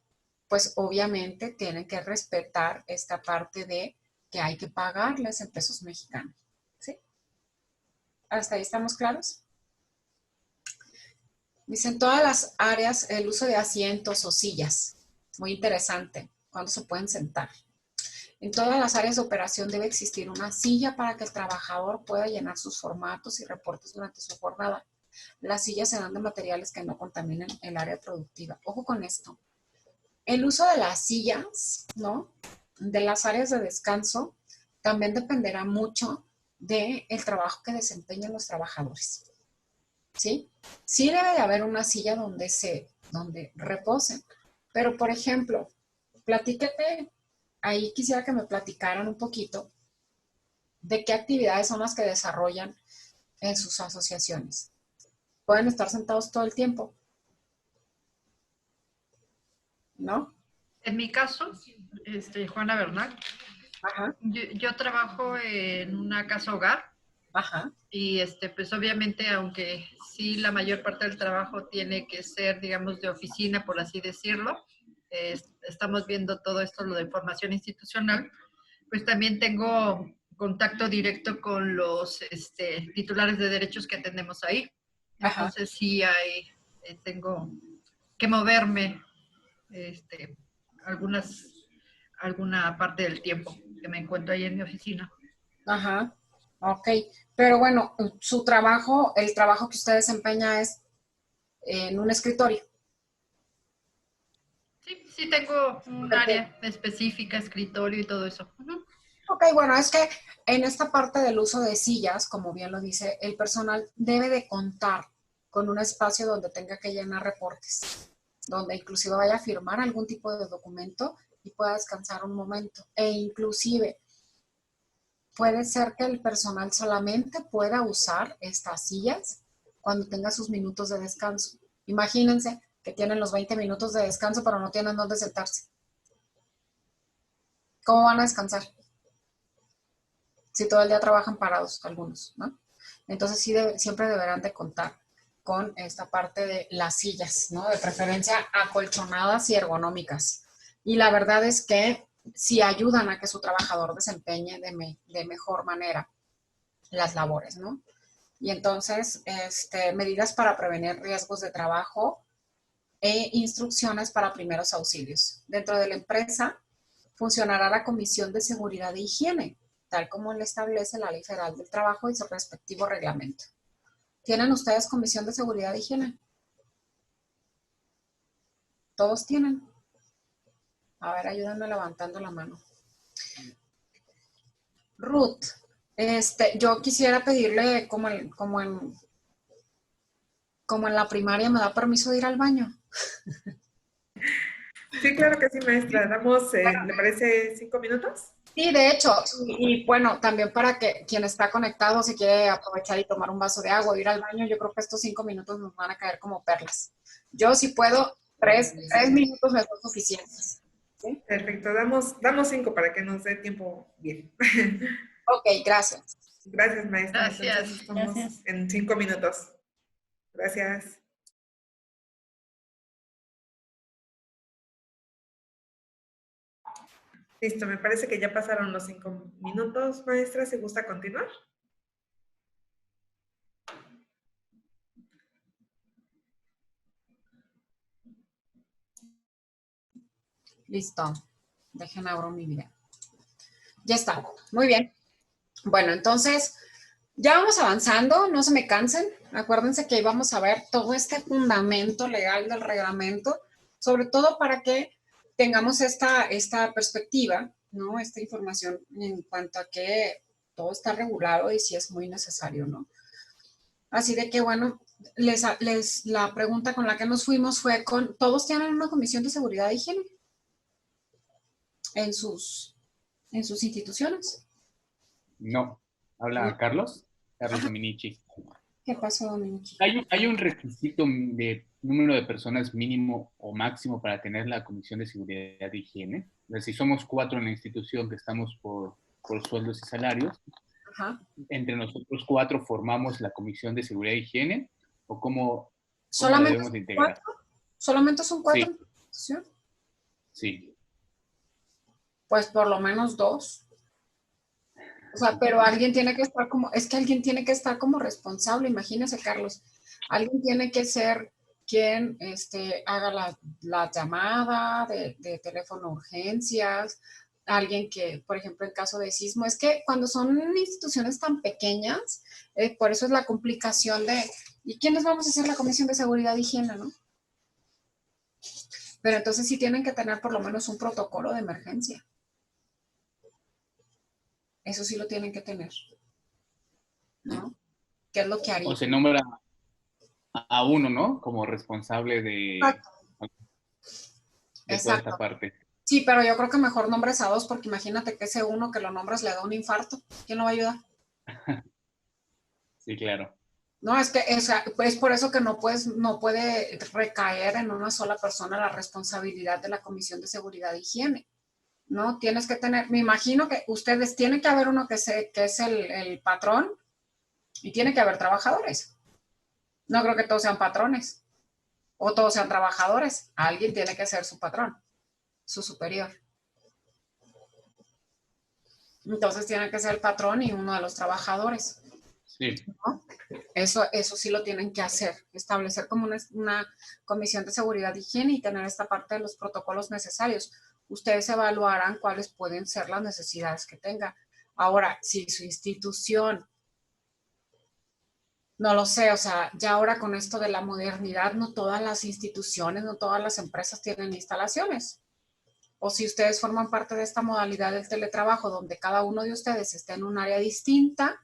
pues obviamente tienen que respetar esta parte de que hay que pagarles en pesos mexicanos, ¿sí? ¿Hasta ahí estamos claros? Dicen todas las áreas, el uso de asientos o sillas, muy interesante, cuando se pueden sentar. En todas las áreas de operación debe existir una silla para que el trabajador pueda llenar sus formatos y reportes durante su jornada. Las sillas serán de materiales que no contaminen el área productiva. Ojo con esto. El uso de las sillas, ¿no? De las áreas de descanso, también dependerá mucho del trabajo que desempeñan los trabajadores, ¿sí? Sí debe de haber una silla donde reposen, pero por ejemplo, platíquete, ahí quisiera que me platicaran un poquito de qué actividades son las que desarrollan en sus asociaciones. ¿Pueden estar sentados todo el tiempo? ¿No? En mi caso, Juana Bernal, Ajá. yo trabajo en una casa hogar. Ajá. Y pues obviamente, aunque sí la mayor parte del trabajo tiene que ser, digamos, de oficina, por así decirlo, estamos viendo todo esto, lo de formación institucional, pues también tengo contacto directo con los titulares de derechos que atendemos ahí. Entonces sí tengo que moverme alguna parte del tiempo que me encuentro ahí en mi oficina. Ajá. Ok, pero bueno, su trabajo, el trabajo que usted desempeña es en un escritorio. Sí tengo un área específica, escritorio y todo eso. Ok, bueno, es que en esta parte del uso de sillas, como bien lo dice, el personal debe de contar con un espacio donde tenga que llenar reportes, donde inclusive vaya a firmar algún tipo de documento y pueda descansar un momento. E inclusive puede ser que el personal solamente pueda usar estas sillas cuando tenga sus minutos de descanso. Imagínense que tienen los 20 minutos de descanso, pero no tienen dónde sentarse. ¿Cómo van a descansar? Si todo el día trabajan parados algunos, ¿no? Entonces sí, siempre deberán de contar con esta parte de las sillas, ¿no? De preferencia acolchonadas y ergonómicas. Y la verdad es que sí ayudan a que su trabajador desempeñe de mejor manera las labores, ¿no? Y entonces, medidas para prevenir riesgos de trabajo e instrucciones para primeros auxilios. Dentro de la empresa funcionará la Comisión de Seguridad e Higiene, tal como le establece la Ley Federal del Trabajo y su respectivo reglamento. ¿Tienen ustedes Comisión de Seguridad e Higiene? ¿Todos tienen? A ver, ayúdenme levantando la mano. Ruth, yo quisiera pedirle, como en la primaria, ¿me da permiso de ir al baño? Sí, claro que sí, maestra. Damos, ¿le parece 5 minutos? Sí, de hecho, y bueno, también para que quien está conectado, si quiere aprovechar y tomar un vaso de agua o ir al baño, yo creo que estos 5 minutos nos van a caer como perlas. Yo, si puedo, 3 minutos me son suficientes. ¿Sí? Perfecto, damos 5 para que nos dé tiempo bien. Ok, gracias. Gracias, maestra. Gracias. Entonces estamos Gracias. en 5 minutos. Gracias. Listo, me parece que ya pasaron los 5 minutos, maestra. ¿Se gusta continuar? Listo. Dejen abrir mi video. Ya está. Muy bien. Bueno, entonces, ya vamos avanzando. No se me cansen. Acuérdense que íbamos a ver todo este fundamento legal del reglamento, sobre todo para que tengamos esta perspectiva, ¿no? Esta información en cuanto a que todo está regulado y si es muy necesario, ¿no? Así de que, bueno, la pregunta con la que nos fuimos fue ¿todos tienen una comisión de seguridad e higiene en sus instituciones? No. Habla Carlos Dominici. ¿Qué pasó, Dominici? Hay un requisito de número de personas mínimo o máximo para tener la Comisión de Seguridad e Higiene. Si somos 4 en la institución que estamos por sueldos y salarios, Ajá. entre nosotros 4 formamos la Comisión de Seguridad e Higiene, o cómo debemos de integrar. ¿Solamente son 4? Sí. Sí. Pues por lo menos 2. O sea, pero alguien tiene que estar alguien tiene que estar como responsable, imagínese, Carlos. Alguien tiene que ser quien haga la llamada de teléfono urgencias, alguien que, por ejemplo, en caso de sismo, es que cuando son instituciones tan pequeñas, por eso es la complicación ¿y quiénes vamos a hacer la Comisión de Seguridad e Higiene, no? Pero entonces sí tienen que tener por lo menos un protocolo de emergencia. Eso sí lo tienen que tener, ¿no? ¿Qué es lo que haría? O se nombra a uno, ¿no? Como responsable de toda esta parte. Sí, pero yo creo que mejor nombres a 2, porque imagínate que ese uno que lo nombres le da un infarto. ¿Quién lo va a ayudar? Sí, claro. No, es por eso que no puede recaer en una sola persona la responsabilidad de la Comisión de Seguridad e Higiene. ¿No? Tienes que tener, me imagino que ustedes tienen que haber uno que es el patrón y tiene que haber trabajadores. No creo que todos sean patrones o todos sean trabajadores. Alguien tiene que ser su patrón, su superior. Entonces tiene que ser el patrón y uno de los trabajadores. Sí. ¿No? Eso sí lo tienen que hacer, establecer como una comisión de seguridad e higiene y tener esta parte de los protocolos necesarios. Ustedes evaluarán cuáles pueden ser las necesidades que tenga. Ahora, si su institución, no lo sé, o sea, ya ahora con esto de la modernidad, no todas las instituciones, no todas las empresas tienen instalaciones. O si ustedes forman parte de esta modalidad del teletrabajo, donde cada uno de ustedes está en un área distinta,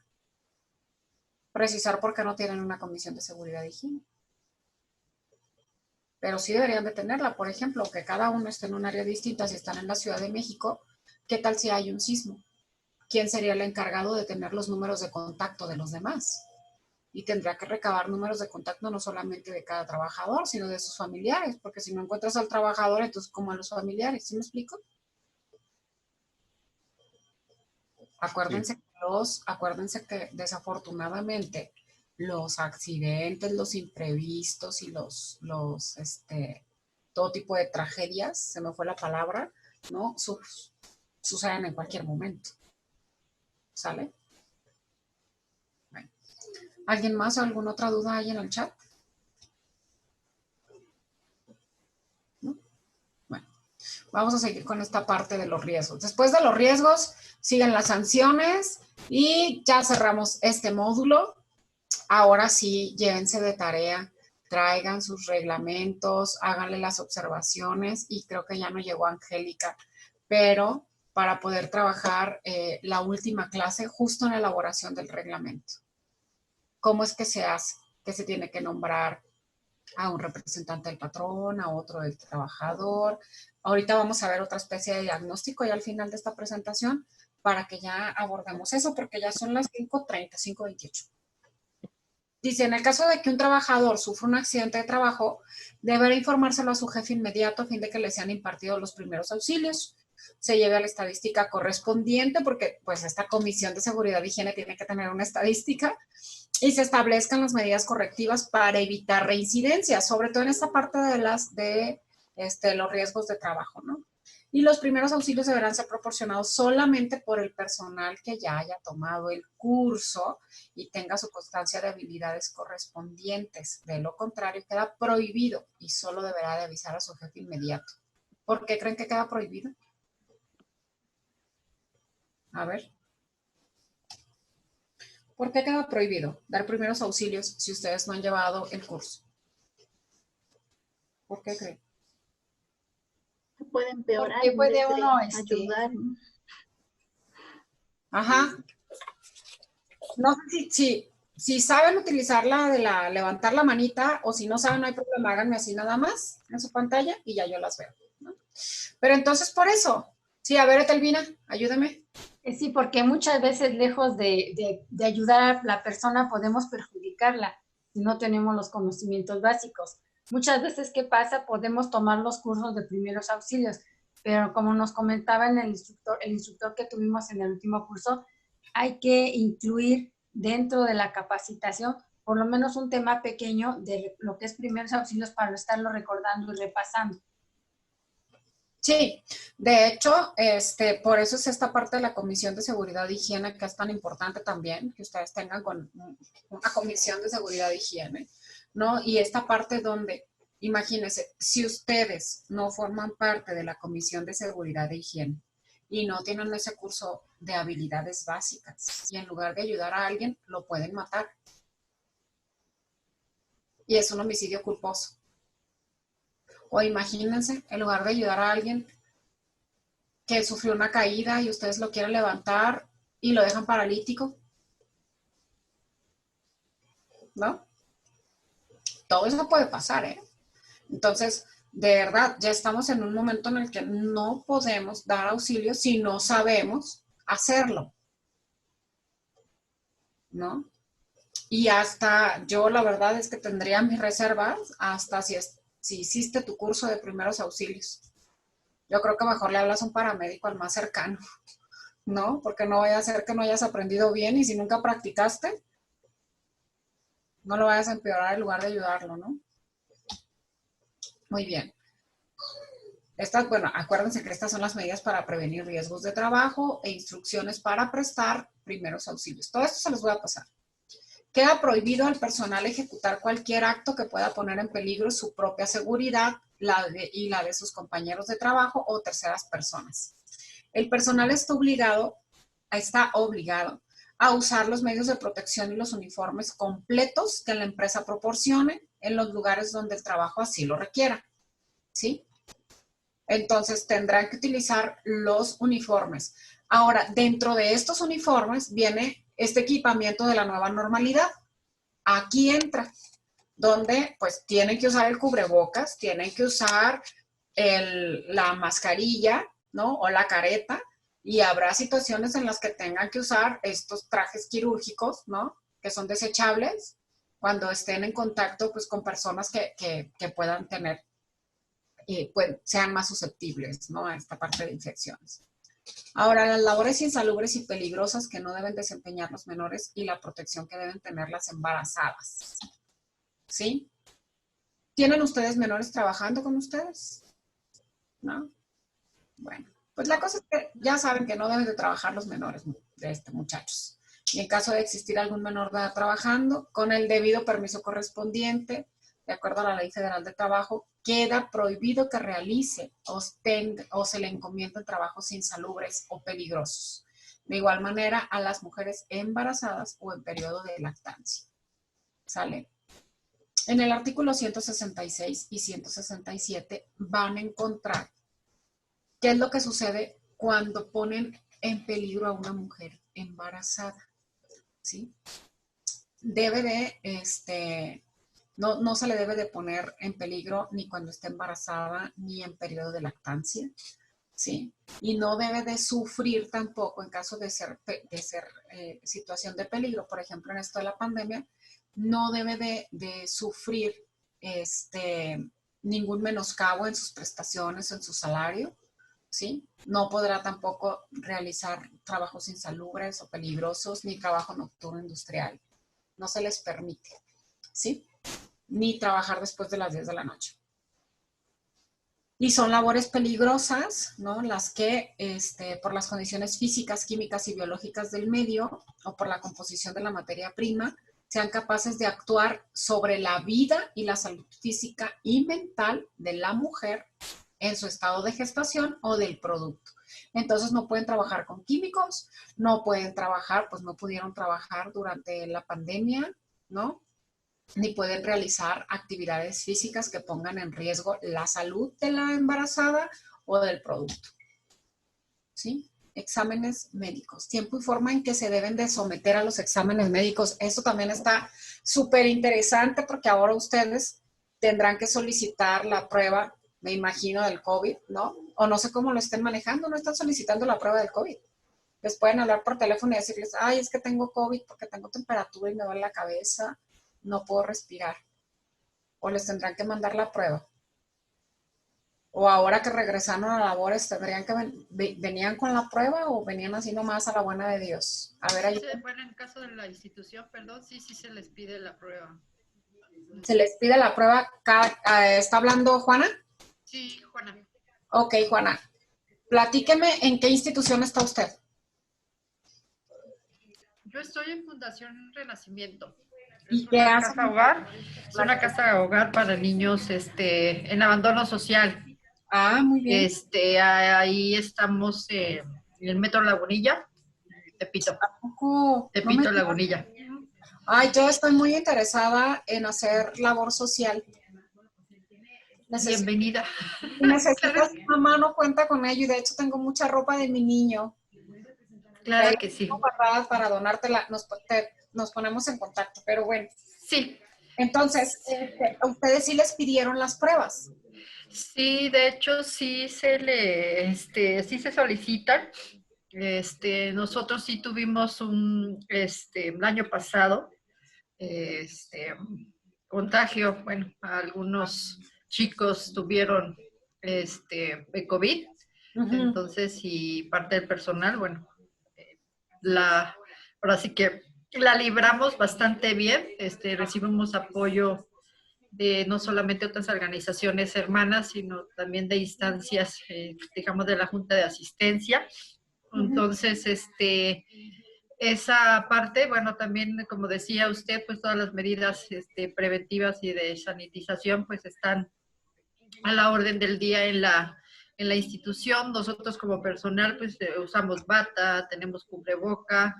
precisar por qué no tienen una comisión de seguridad e higiene. Pero sí deberían de tenerla, por ejemplo, que cada uno esté en un área distinta. Si están en la Ciudad de México, ¿qué tal si hay un sismo? ¿Quién sería el encargado de tener los números de contacto de los demás? y tendrá que recabar números de contacto no solamente de cada trabajador, sino de sus familiares, porque si no encuentras al trabajador, entonces ¿cómo a los familiares? ¿Sí me explico? Acuérdense que desafortunadamente los accidentes, los imprevistos y todo tipo de tragedias, se me fue la palabra, ¿no? Suceden en cualquier momento. ¿Sale? Bueno. ¿Alguien más o alguna otra duda hay en el chat? ¿No? Bueno, vamos a seguir con esta parte de los riesgos. Después de los riesgos, siguen las sanciones y ya cerramos este módulo. Ahora sí, llévense de tarea, traigan sus reglamentos, háganle las observaciones y creo que ya no llegó Angélica, pero para poder trabajar la última clase justo en la elaboración del reglamento. ¿Cómo es que se hace? Que se tiene que nombrar a un representante del patrón, a otro del trabajador. Ahorita vamos a ver otra especie de diagnóstico ya al final de esta presentación para que ya abordemos eso, porque ya son las 5:30, 5:28. Dice, en el caso de que un trabajador sufra un accidente de trabajo, deberá informárselo a su jefe inmediato a fin de que le sean impartidos los primeros auxilios. Se lleve a la estadística correspondiente, porque pues esta Comisión de Seguridad y Higiene tiene que tener una estadística, y se establezcan las medidas correctivas para evitar reincidencias, sobre todo en esta parte de los riesgos de trabajo, ¿no? Y los primeros auxilios deberán ser proporcionados solamente por el personal que ya haya tomado el curso y tenga su constancia de habilidades correspondientes. De lo contrario, queda prohibido y solo deberá de avisar a su jefe inmediato. ¿Por qué creen que queda prohibido? A ver. ¿Por qué queda prohibido dar primeros auxilios si ustedes no han llevado el curso? ¿Por qué creen? Puede empeorar. Porque puede uno ayudar. Ajá. No sé si saben utilizar la de levantar la manita, o si no saben, no hay problema, háganme así nada más en su pantalla y ya yo las veo, ¿no? Pero entonces por eso, sí, a ver, Etelvina, ayúdame. Sí, porque muchas veces lejos de ayudar a la persona podemos perjudicarla si no tenemos los conocimientos básicos. Muchas veces, ¿qué pasa? Podemos tomar los cursos de primeros auxilios, pero como nos comentaba el instructor que tuvimos en el último curso, hay que incluir dentro de la capacitación por lo menos un tema pequeño de lo que es primeros auxilios para no estarlo recordando y repasando. Sí, de hecho, por eso es esta parte de la Comisión de Seguridad e Higiene que es tan importante también, que ustedes tengan con una Comisión de Seguridad e Higiene, ¿no? Y esta parte donde, imagínense, si ustedes no forman parte de la Comisión de Seguridad e Higiene y no tienen ese curso de habilidades básicas y en lugar de ayudar a alguien, lo pueden matar. Y es un homicidio culposo. O imagínense, en lugar de ayudar a alguien que sufrió una caída y ustedes lo quieren levantar y lo dejan paralítico, ¿no? Todo eso puede pasar, ¿eh? Entonces, de verdad, ya estamos en un momento en el que no podemos dar auxilio si no sabemos hacerlo, ¿no? Y hasta, yo la verdad es que tendría mis reservas hasta si hiciste tu curso de primeros auxilios. Yo creo que mejor le hablas a un paramédico al más cercano, ¿no? Porque no vaya a ser que no hayas aprendido bien y si nunca practicaste, no lo vayas a empeorar en lugar de ayudarlo, ¿no? Muy bien. Bueno, acuérdense que estas son las medidas para prevenir riesgos de trabajo e instrucciones para prestar primeros auxilios. Todo esto se los voy a pasar. Queda prohibido al personal ejecutar cualquier acto que pueda poner en peligro su propia seguridad y la de sus compañeros de trabajo o terceras personas. El personal está obligado a usar los medios de protección y los uniformes completos que la empresa proporcione en los lugares donde el trabajo así lo requiera, ¿sí? Entonces tendrán que utilizar los uniformes. Ahora, dentro de estos uniformes viene este equipamiento de la nueva normalidad. Aquí entra, donde pues tienen que usar el cubrebocas, tienen que usar la mascarilla, ¿no? O la careta, y habrá situaciones en las que tengan que usar estos trajes quirúrgicos, ¿no? Que son desechables, cuando estén en contacto pues, con personas que puedan tener, pues, sean más susceptibles, ¿no?, a esta parte de infecciones. Ahora, las labores insalubres y peligrosas que no deben desempeñar los menores y la protección que deben tener las embarazadas. ¿Sí? ¿Tienen ustedes menores trabajando con ustedes? ¿No? Bueno, pues la cosa es que ya saben que no deben de trabajar los menores, muchachos. Y en caso de existir algún menor de edad trabajando, con el debido permiso correspondiente, de acuerdo a la Ley Federal de Trabajo, queda prohibido que realice o se le encomienden trabajos insalubres o peligrosos. De igual manera, a las mujeres embarazadas o en periodo de lactancia. ¿Sale? En el artículo 166 y 167 van a encontrar qué es lo que sucede cuando ponen en peligro a una mujer embarazada. ¿Sí? Debe de, no se le debe de poner en peligro ni cuando esté embarazada ni en periodo de lactancia, ¿sí? Y no debe de sufrir tampoco en caso de ser situación de peligro. Por ejemplo, en esto de la pandemia, no debe de sufrir ningún menoscabo en sus prestaciones o en su salario, ¿sí? No podrá tampoco realizar trabajos insalubres o peligrosos ni trabajo nocturno industrial. No se les permite, ¿sí? Ni trabajar después de las 10 de la noche. Y son labores peligrosas, ¿no? Las que, por las condiciones físicas, químicas y biológicas del medio o por la composición de la materia prima, sean capaces de actuar sobre la vida y la salud física y mental de la mujer en su estado de gestación o del producto. Entonces no pueden trabajar con químicos, no pueden trabajar, pues no pudieron trabajar durante la pandemia, ¿no? Ni pueden realizar actividades físicas que pongan en riesgo la salud de la embarazada o del producto. ¿Sí? Exámenes médicos. Tiempo y forma en que se deben de someter a los exámenes médicos. Esto también está súper interesante porque ahora ustedes tendrán que solicitar la prueba, me imagino, del COVID, ¿no? O no sé cómo lo estén manejando, no están solicitando la prueba del COVID. Les pueden hablar por teléfono y decirles, ay, es que tengo COVID porque tengo temperatura y me duele la cabeza, no puedo respirar. O les tendrán que mandar la prueba. O ahora que regresaron a labores, tendrían que venían con la prueba o venían así nomás a la buena de Dios. A ver, ahí. Bueno, en caso de la institución, perdón, sí se les pide la prueba. Se les pide la prueba. ¿Está hablando Juana? Sí, Juana. Ok, Juana. Platíqueme en qué institución está usted. Yo estoy en Fundación Renacimiento. ¿Y qué hace? Casa hogar. Es una casa hogar para niños en abandono social. Ah, muy bien. Ahí estamos en el Metro Lagunilla, Tepito. Tepito, No Lagunilla. Ay, yo estoy muy interesada en hacer labor social. Bienvenida. Necesitas, mamá no cuenta con ello y de hecho tengo mucha ropa de mi niño. Claro que sí. Para donártela, nos ponemos en contacto, pero bueno. Sí. Entonces, ¿ustedes sí les pidieron las pruebas? Sí, de hecho sí sí se solicitan. Nosotros sí tuvimos el año pasado, contagio, bueno, algunos chicos tuvieron COVID, entonces y parte del personal, bueno, ahora sí que la libramos bastante bien, recibimos apoyo de no solamente otras organizaciones hermanas, sino también de instancias, digamos, de la Junta de Asistencia. Entonces, esa parte, bueno, también, como decía usted, pues todas las medidas preventivas y de sanitización, pues están a la orden del día en la institución. Nosotros como personal, pues usamos bata, tenemos cubreboca.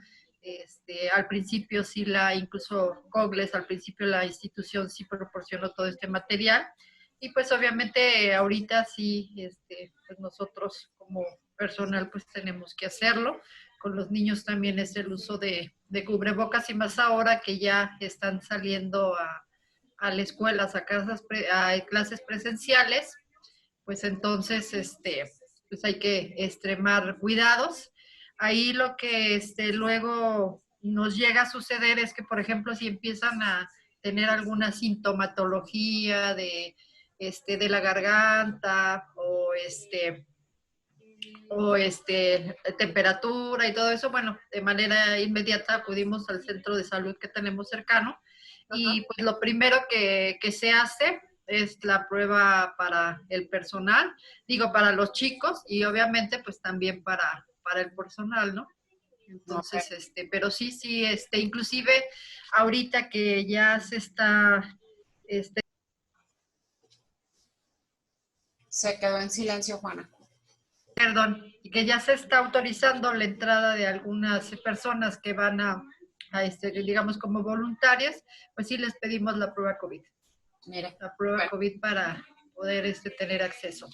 Al principio sí incluso Cogles, al principio la institución sí proporcionó todo este material. Y pues obviamente ahorita sí, pues nosotros como personal pues tenemos que hacerlo. Con los niños también es el uso de cubrebocas y más ahora que ya están saliendo a las escuelas, a clases presenciales, pues entonces pues hay que extremar cuidados. Ahí lo que luego nos llega a suceder es que, por ejemplo, si empiezan a tener alguna sintomatología de la garganta o temperatura y todo eso, bueno, de manera inmediata acudimos al centro de salud que tenemos cercano. Y pues lo primero que se hace es la prueba para el personal, digo, para los chicos y obviamente pues también para el personal, ¿no? Entonces, pero sí, inclusive ahorita que ya se está, Se quedó en silencio, Juana. perdón, y que ya se está autorizando la entrada de algunas personas que van a digamos, como voluntarias, pues sí les pedimos la prueba COVID. Mire. La prueba COVID para poder tener acceso.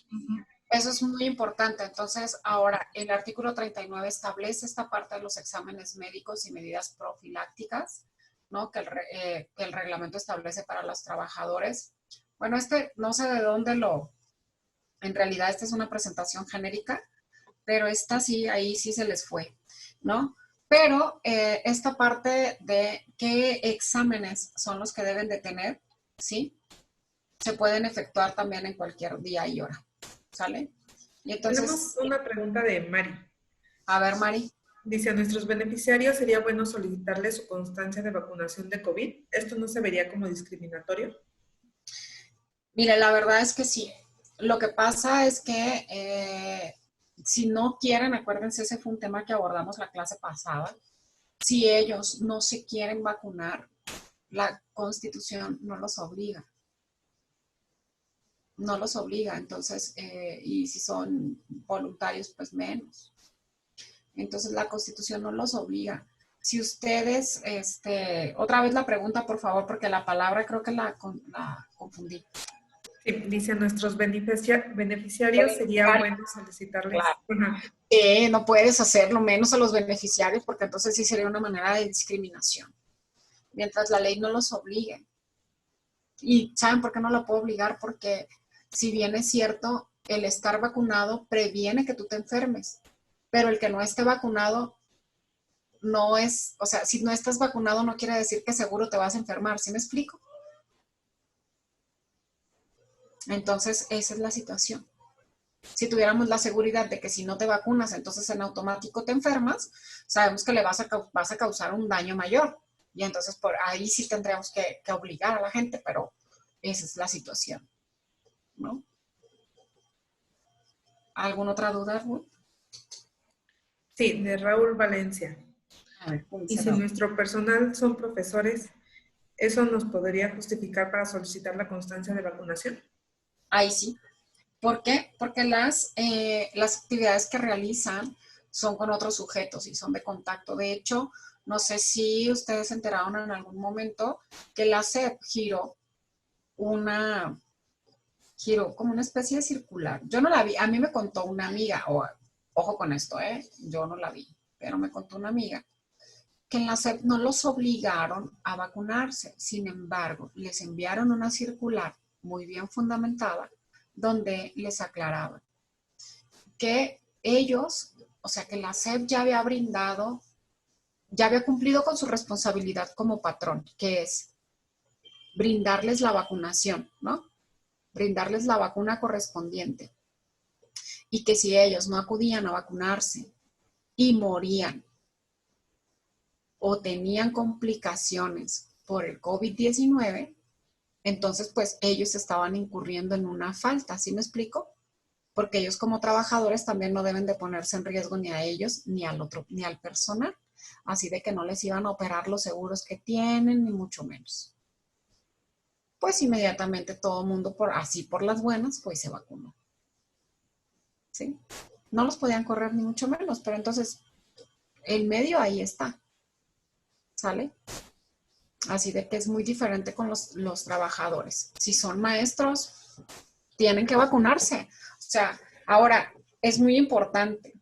Eso es muy importante. Entonces, ahora, el artículo 39 establece esta parte de los exámenes médicos y medidas profilácticas, ¿no? Que el reglamento establece para los trabajadores. Bueno, no sé de dónde en realidad esta es una presentación genérica, pero esta sí, ahí sí se les fue, ¿no? Pero esta parte de qué exámenes son los que deben de tener, ¿sí? Se pueden efectuar también en cualquier día y hora, ¿sale? Y entonces, tenemos una pregunta de Mari. A ver, Mari. Dice, a nuestros beneficiarios sería bueno solicitarles su constancia de vacunación de COVID. ¿Esto no se vería como discriminatorio? Mire, la verdad es que sí. Lo que pasa es que si no quieren, acuérdense, ese fue un tema que abordamos la clase pasada, si ellos no se quieren vacunar, la Constitución no los obliga. No los obliga, entonces, y si son voluntarios, pues menos. Entonces, la Constitución no los obliga. Si ustedes, otra vez la pregunta, por favor, porque la palabra creo que la confundí. Sí, dice, a nuestros beneficiarios sería bueno solicitarles. Claro. No puedes hacerlo menos a los beneficiarios porque entonces sí sería una manera de discriminación. Mientras la ley no los obligue. ¿Y saben por qué no lo puedo obligar? Porque si bien es cierto, el estar vacunado previene que tú te enfermes, pero el que no esté vacunado no es, o sea, si no estás vacunado no quiere decir que seguro te vas a enfermar, ¿sí me explico? Entonces, esa es la situación. Si tuviéramos la seguridad de que si no te vacunas, entonces en automático te enfermas, sabemos que le vas a causar un daño mayor. Y entonces por ahí sí tendríamos que obligar a la gente, pero esa es la situación, ¿no? ¿Alguna otra duda, Ruth? Sí, de Raúl Valencia. A ver, y si nuestro personal son profesores, ¿eso nos podría justificar para solicitar la constancia de vacunación? Ahí sí. ¿Por qué? Porque las actividades que realizan son con otros sujetos y son de contacto. De hecho, no sé si ustedes se enteraron en algún momento que la SEP giró como una especie de circular. Yo no la vi, a mí me contó una amiga, ojo con esto, yo no la vi, pero me contó una amiga, que en la SEP no los obligaron a vacunarse. Sin embargo, les enviaron una circular muy bien fundamentada donde les aclaraban que ellos, o sea, que la SEP ya había cumplido con su responsabilidad como patrón, que es brindarles la vacunación, ¿no? Brindarles la vacuna correspondiente. Y que si ellos no acudían a vacunarse y morían o tenían complicaciones por el COVID-19, entonces pues ellos estaban incurriendo en una falta, ¿sí me explico? Porque ellos como trabajadores también no deben de ponerse en riesgo ni a ellos, ni al personal. Así de que no les iban a operar los seguros que tienen, ni mucho menos. Pues inmediatamente todo el mundo, por las buenas, pues se vacunó. ¿Sí? No los podían correr ni mucho menos, pero entonces el medio ahí está. ¿Sale? Así de que es muy diferente con los trabajadores. Si son maestros, tienen que vacunarse. O sea, ahora, es muy importante.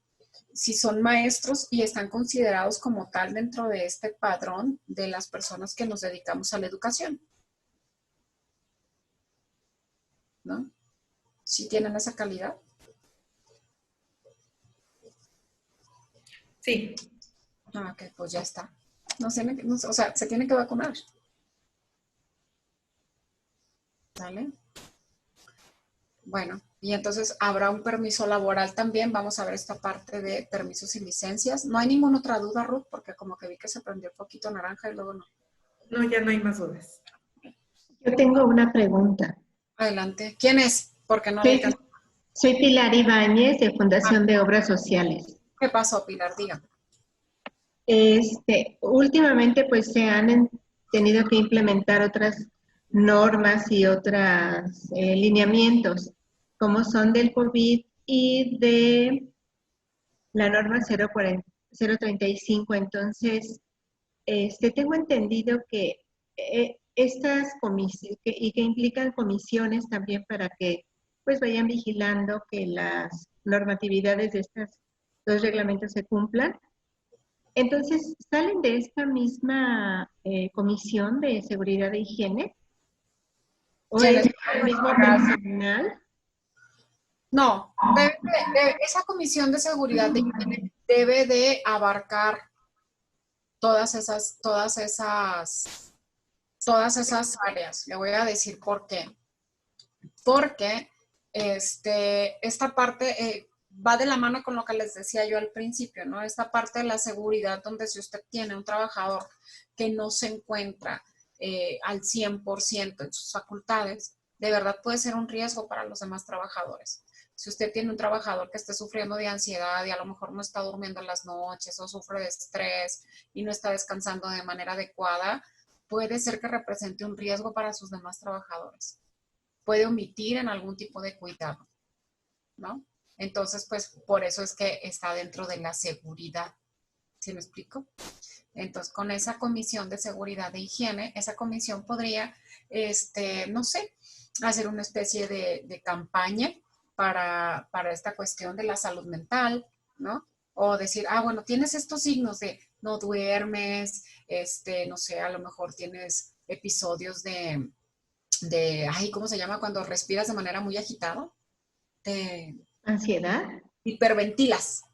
Si son maestros y están considerados como tal dentro de este padrón de las personas que nos dedicamos a la educación. ¿No? ¿Sí tienen esa calidad? Sí. Ok, pues ya está. O sea, se tienen que vacunar. ¿Sale? Bueno, y entonces habrá un permiso laboral también. Vamos a ver esta parte de permisos y licencias. No hay ninguna otra duda, Ruth, porque como que vi que se prendió un poquito naranja y luego no. No, ya no hay más dudas. Yo tengo una pregunta. Adelante. ¿Quién es? Porque no Soy, le... soy Pilar Ibáñez, de Fundación de Obras Sociales. ¿Qué pasó, Pilar? Diga. Últimamente pues se han tenido que implementar otras normas y otros lineamientos, como son del COVID y de la norma 035. Entonces, tengo entendido que estas comisiones, y que implican comisiones también para que pues vayan vigilando que las normatividades de estos dos reglamentos se cumplan. Entonces, ¿salen de esta misma comisión de seguridad e higiene? ¿O es el mismo personal? No, esa comisión de seguridad de higiene debe de abarcar todas esas áreas. Le voy a decir por qué. Porque esta parte va de la mano con lo que les decía yo al principio, ¿no? Esta parte de la seguridad, donde si usted tiene un trabajador que no se encuentra al 100% en sus facultades, de verdad puede ser un riesgo para los demás trabajadores. Si usted tiene un trabajador que esté sufriendo de ansiedad y a lo mejor no está durmiendo en las noches o sufre de estrés y no está descansando de manera adecuada, puede ser que represente un riesgo para sus demás trabajadores. Puede omitir en algún tipo de cuidado, ¿no? Entonces, pues, por eso es que está dentro de la seguridad. ¿Sí me explico? Entonces, con esa comisión de seguridad e higiene, esa comisión podría, no sé, hacer una especie de campaña para esta cuestión de la salud mental, ¿no? O decir, bueno, tienes estos signos de no duermes, no sé, a lo mejor tienes episodios de ¿cómo se llama? Cuando respiras de manera muy agitada. ¿Ansiedad? Hiperventilas.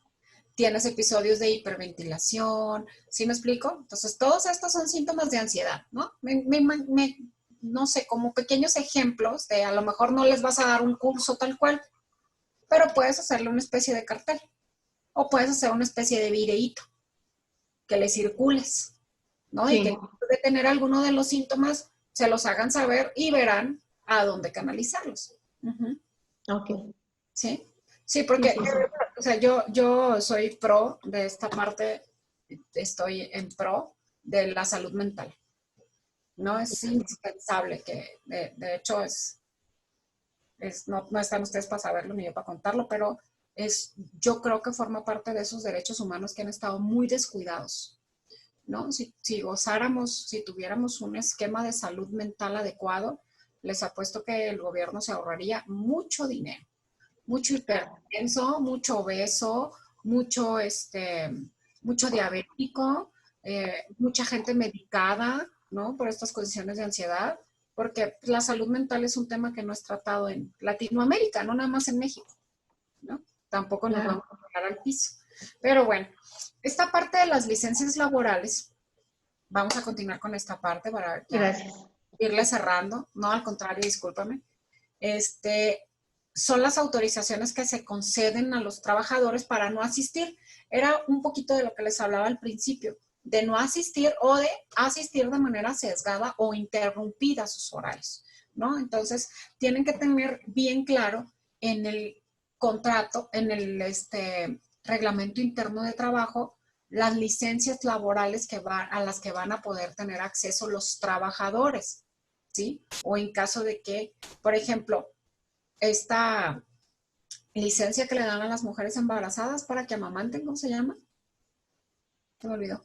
Tienes episodios de hiperventilación, ¿sí me explico? Entonces, todos estos son síntomas de ansiedad, ¿no? No sé, como pequeños ejemplos de a lo mejor no les vas a dar un curso tal cual, pero puedes hacerle una especie de cartel o puedes hacer una especie de videíto que le circules, ¿no? Sí. Y que de tener alguno de los síntomas se los hagan saber y verán a dónde canalizarlos. Ok. ¿Sí? Sí, porque, o sea, yo soy pro de esta parte, estoy en pro de la salud mental. No es indispensable que, de hecho, no están ustedes para saberlo ni yo para contarlo, pero yo creo que forma parte de esos derechos humanos que han estado muy descuidados, ¿no? Si gozáramos, si tuviéramos un esquema de salud mental adecuado, les apuesto que el gobierno se ahorraría mucho dinero. Mucho hipertenso, mucho obeso, mucho diabético, mucha gente medicada, ¿no? Por estas condiciones de ansiedad, porque la salud mental es un tema que no es tratado en Latinoamérica, no nada más en México, ¿no? Tampoco nos vamos a tocar al piso. Pero bueno, esta parte de las licencias laborales, vamos a continuar con esta parte para irle cerrando. No, al contrario, discúlpame. Son las autorizaciones que se conceden a los trabajadores para no asistir. Era un poquito de lo que les hablaba al principio, de no asistir o de asistir de manera sesgada o interrumpida a sus horarios, ¿no? Entonces, tienen que tener bien claro en el contrato, en el reglamento interno de trabajo, las licencias laborales a las que van a poder tener acceso los trabajadores, ¿sí? O en caso de que, por ejemplo, esta licencia que le dan a las mujeres embarazadas para que amamanten, ¿cómo se llama? Se me olvidó.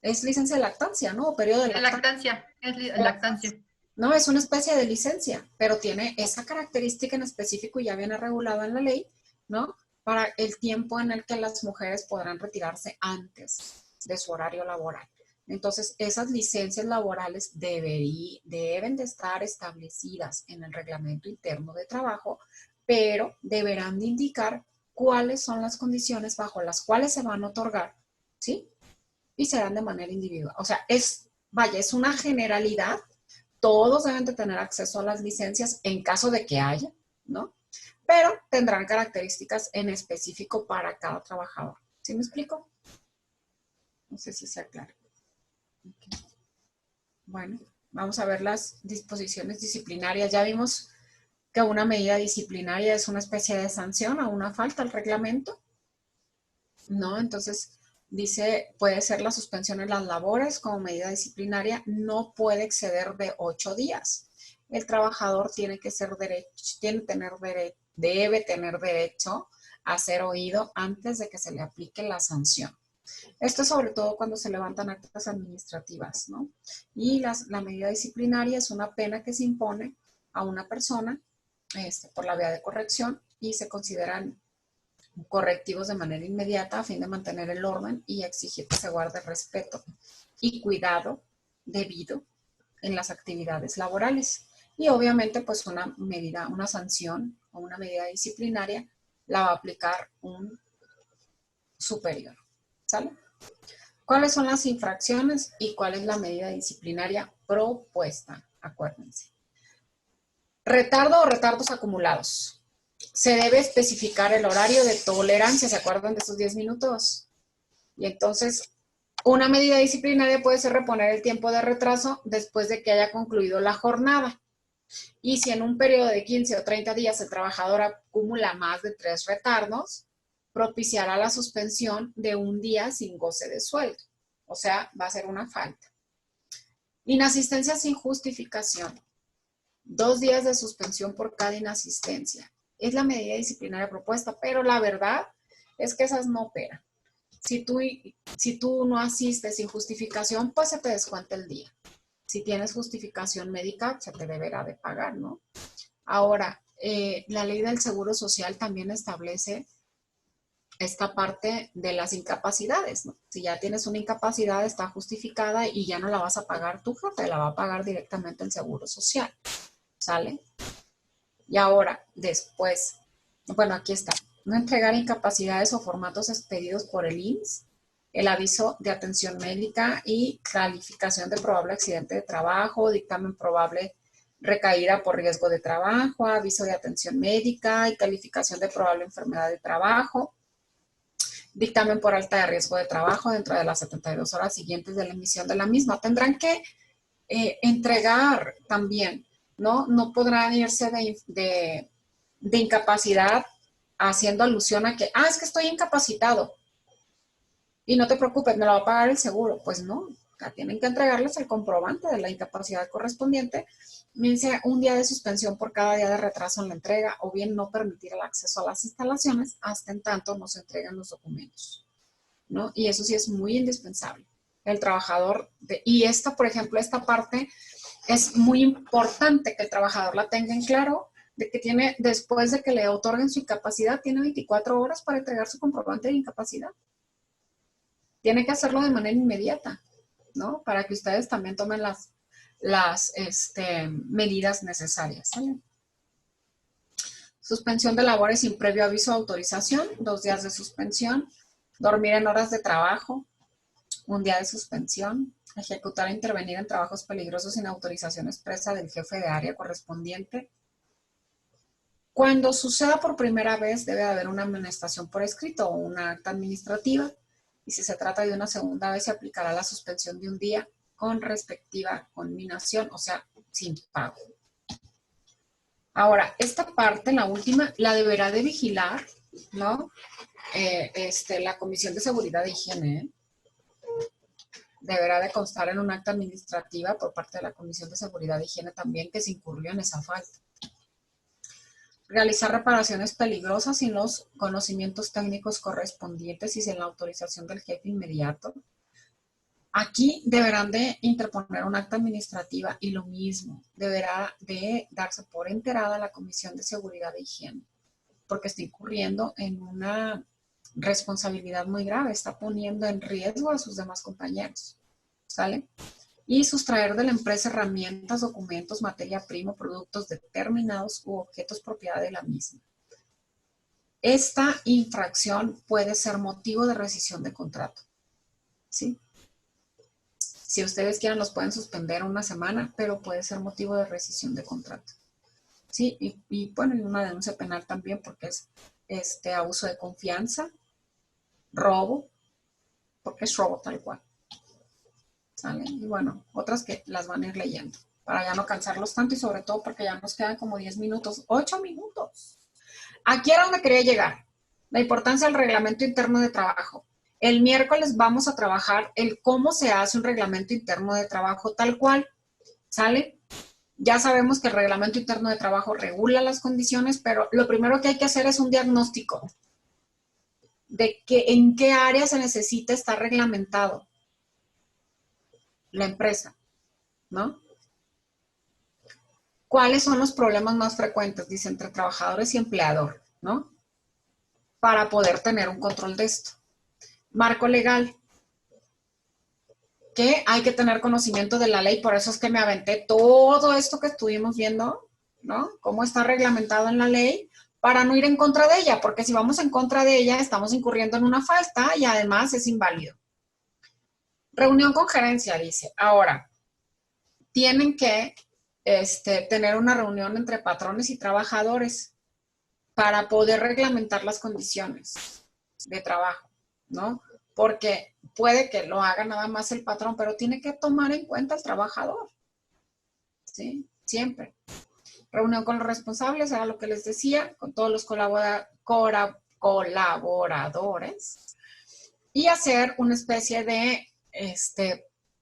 Es licencia de lactancia, ¿no? O periodo de lactancia. Es lactancia. No, es una especie de licencia, pero tiene esa característica en específico y ya viene regulada en la ley, ¿no? Para el tiempo en el que las mujeres podrán retirarse antes de su horario laboral. Entonces, esas licencias laborales deben de estar establecidas en el reglamento interno de trabajo, pero deberán de indicar cuáles son las condiciones bajo las cuales se van a otorgar, ¿sí? Y serán de manera individual. O sea, es una generalidad. todos deben de tener acceso a las licencias en caso de que haya, ¿no? Pero tendrán características en específico para cada trabajador. ¿Sí me explico? No sé si sea claro. Okay. Bueno, vamos a ver las disposiciones disciplinarias. Ya vimos que una medida disciplinaria es una especie de sanción a una falta al reglamento, ¿no? Entonces, dice, puede ser la suspensión en las labores como medida disciplinaria, no puede exceder de 8 días. El trabajador debe tener derecho a ser oído antes de que se le aplique la sanción. Esto es sobre todo cuando se levantan actas administrativas, ¿no? Y la medida disciplinaria es una pena que se impone a una persona por la vía de corrección y se consideran correctivos de manera inmediata a fin de mantener el orden y exigir que se guarde respeto y cuidado debido en las actividades laborales. Y obviamente, pues una sanción o una medida disciplinaria la va a aplicar un superior. ¿Sale? ¿Cuáles son las infracciones y cuál es la medida disciplinaria propuesta? Acuérdense. Retardo o retardos acumulados. Se debe especificar el horario de tolerancia, ¿se acuerdan de esos 10 minutos? Y entonces, una medida disciplinaria puede ser reponer el tiempo de retraso después de que haya concluido la jornada. Y si en un periodo de 15 o 30 días el trabajador acumula más de 3 retardos, propiciará la suspensión de un día sin goce de sueldo. O sea, va a ser una falta. Inasistencia sin justificación. 2 días de suspensión por cada inasistencia. Es la medida disciplinaria propuesta, pero la verdad es que esas no operan. Si tú no asistes sin justificación, pues se te descuenta el día. Si tienes justificación médica, se te deberá de pagar, ¿no? Ahora, la ley del Seguro Social también establece esta parte de las incapacidades, ¿no? Si ya tienes una incapacidad, está justificada y ya no la vas a pagar tu jefe, la va a pagar directamente el Seguro Social. ¿Sale? Y ahora, después, bueno, aquí está. No entregar incapacidades o formatos expedidos por el IMSS, el aviso de atención médica y calificación de probable accidente de trabajo, dictamen probable recaída por riesgo de trabajo, aviso de atención médica y calificación de probable enfermedad de trabajo, dictamen por alta de riesgo de trabajo dentro de las 72 horas siguientes de la emisión de la misma. Tendrán que entregar también, ¿no? No podrán irse de incapacidad haciendo alusión a que, es que estoy incapacitado. Y no te preocupes, me lo va a pagar el seguro. Pues no, tienen que entregarles el comprobante de la incapacidad correspondiente. Dice un día de suspensión por cada día de retraso en la entrega o bien no permitir el acceso a las instalaciones hasta en tanto no se entreguen los documentos, ¿no? Y eso sí es muy indispensable. El trabajador, y esta, por ejemplo, esta parte es muy importante que el trabajador la tenga en claro, de que tiene, después de que le otorguen su incapacidad, tiene 24 horas para entregar su comprobante de incapacidad. Tiene que hacerlo de manera inmediata, ¿no? Para que ustedes también tomen las medidas necesarias, ¿sale? Suspensión de labores sin previo aviso o autorización, 2 días de suspensión, dormir en horas de trabajo, 1 día de suspensión, ejecutar e intervenir en trabajos peligrosos sin autorización expresa del jefe de área correspondiente. Cuando suceda por primera vez, debe haber una amonestación por escrito o una acta administrativa, y si se trata de una segunda vez, se aplicará la suspensión de 1 día con respectiva conminación, o sea, sin pago. Ahora, esta parte, la última, la deberá de vigilar, ¿no? La Comisión de Seguridad e Higiene, deberá de constar en un acta administrativa por parte de la Comisión de Seguridad e Higiene también que se incurrió en esa falta. Realizar reparaciones peligrosas sin los conocimientos técnicos correspondientes y sin la autorización del jefe inmediato. Aquí deberán de interponer un acta administrativa y lo mismo, deberá de darse por enterada la Comisión de Seguridad e Higiene, porque está incurriendo en una responsabilidad muy grave, está poniendo en riesgo a sus demás compañeros, ¿sale? Y sustraer de la empresa herramientas, documentos, materia prima, productos determinados u objetos propiedad de la misma. Esta infracción puede ser motivo de rescisión de contrato, ¿sí? Si ustedes quieren, los pueden suspender una semana, pero puede ser motivo de rescisión de contrato. Sí, y ponen una denuncia penal también porque es abuso de confianza, robo, porque es robo tal cual. ¿Sale? Y bueno, otras que las van a ir leyendo para ya no cansarlos tanto y sobre todo porque ya nos quedan como 10 minutos, 8 minutos. Aquí era donde quería llegar. La importancia del reglamento interno de trabajo. El miércoles vamos a trabajar el cómo se hace un reglamento interno de trabajo tal cual. ¿Sale? Ya sabemos que el reglamento interno de trabajo regula las condiciones, pero lo primero que hay que hacer es un diagnóstico de en qué área se necesita estar reglamentado la empresa, ¿no? ¿Cuáles son los problemas más frecuentes? Dice, entre trabajadores y empleador, ¿no? Para poder tener un control de esto. Marco legal. Que hay que tener conocimiento de la ley, por eso es que me aventé todo esto que estuvimos viendo, ¿no? Cómo está reglamentado en la ley, para no ir en contra de ella, porque si vamos en contra de ella, estamos incurriendo en una falta y además es inválido. Reunión con gerencia, dice. Ahora, tienen que tener una reunión entre patrones y trabajadores para poder reglamentar las condiciones de trabajo, ¿no? Porque puede que lo haga nada más el patrón, pero tiene que tomar en cuenta al trabajador, ¿sí? Siempre. Reunión con los responsables, era lo que les decía, con todos los colaboradores, y hacer una especie de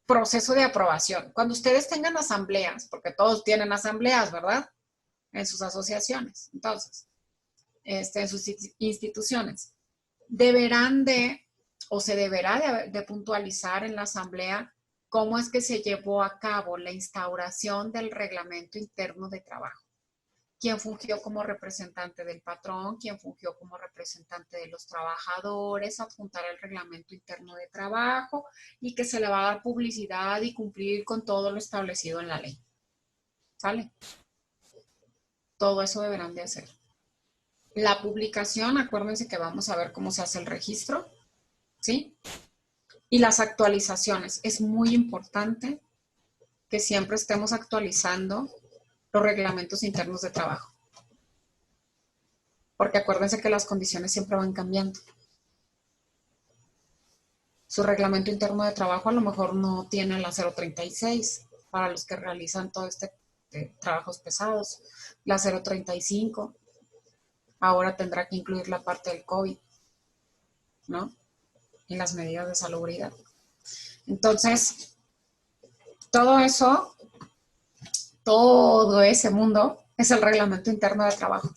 proceso de aprobación. Cuando ustedes tengan asambleas, porque todos tienen asambleas, ¿verdad? En sus asociaciones, entonces, en sus instituciones, deberán o se deberá de puntualizar en la asamblea cómo es que se llevó a cabo la instauración del reglamento interno de trabajo. ¿Quién fungió como representante del patrón? ¿Quién fungió como representante de los trabajadores? Apuntar el reglamento interno de trabajo y que se le va a dar publicidad y cumplir con todo lo establecido en la ley. ¿Sale? Todo eso deberán de hacer. La publicación, acuérdense que vamos a ver cómo se hace el registro, ¿sí? Y las actualizaciones. Es muy importante que siempre estemos actualizando los reglamentos internos de trabajo. Porque acuérdense que las condiciones siempre van cambiando. Su reglamento interno de trabajo a lo mejor no tiene la 036 para los que realizan todo trabajos pesados. La 035 ahora tendrá que incluir la parte del COVID, ¿no? Y las medidas de salubridad. Entonces, todo eso, todo ese mundo es el reglamento interno de trabajo,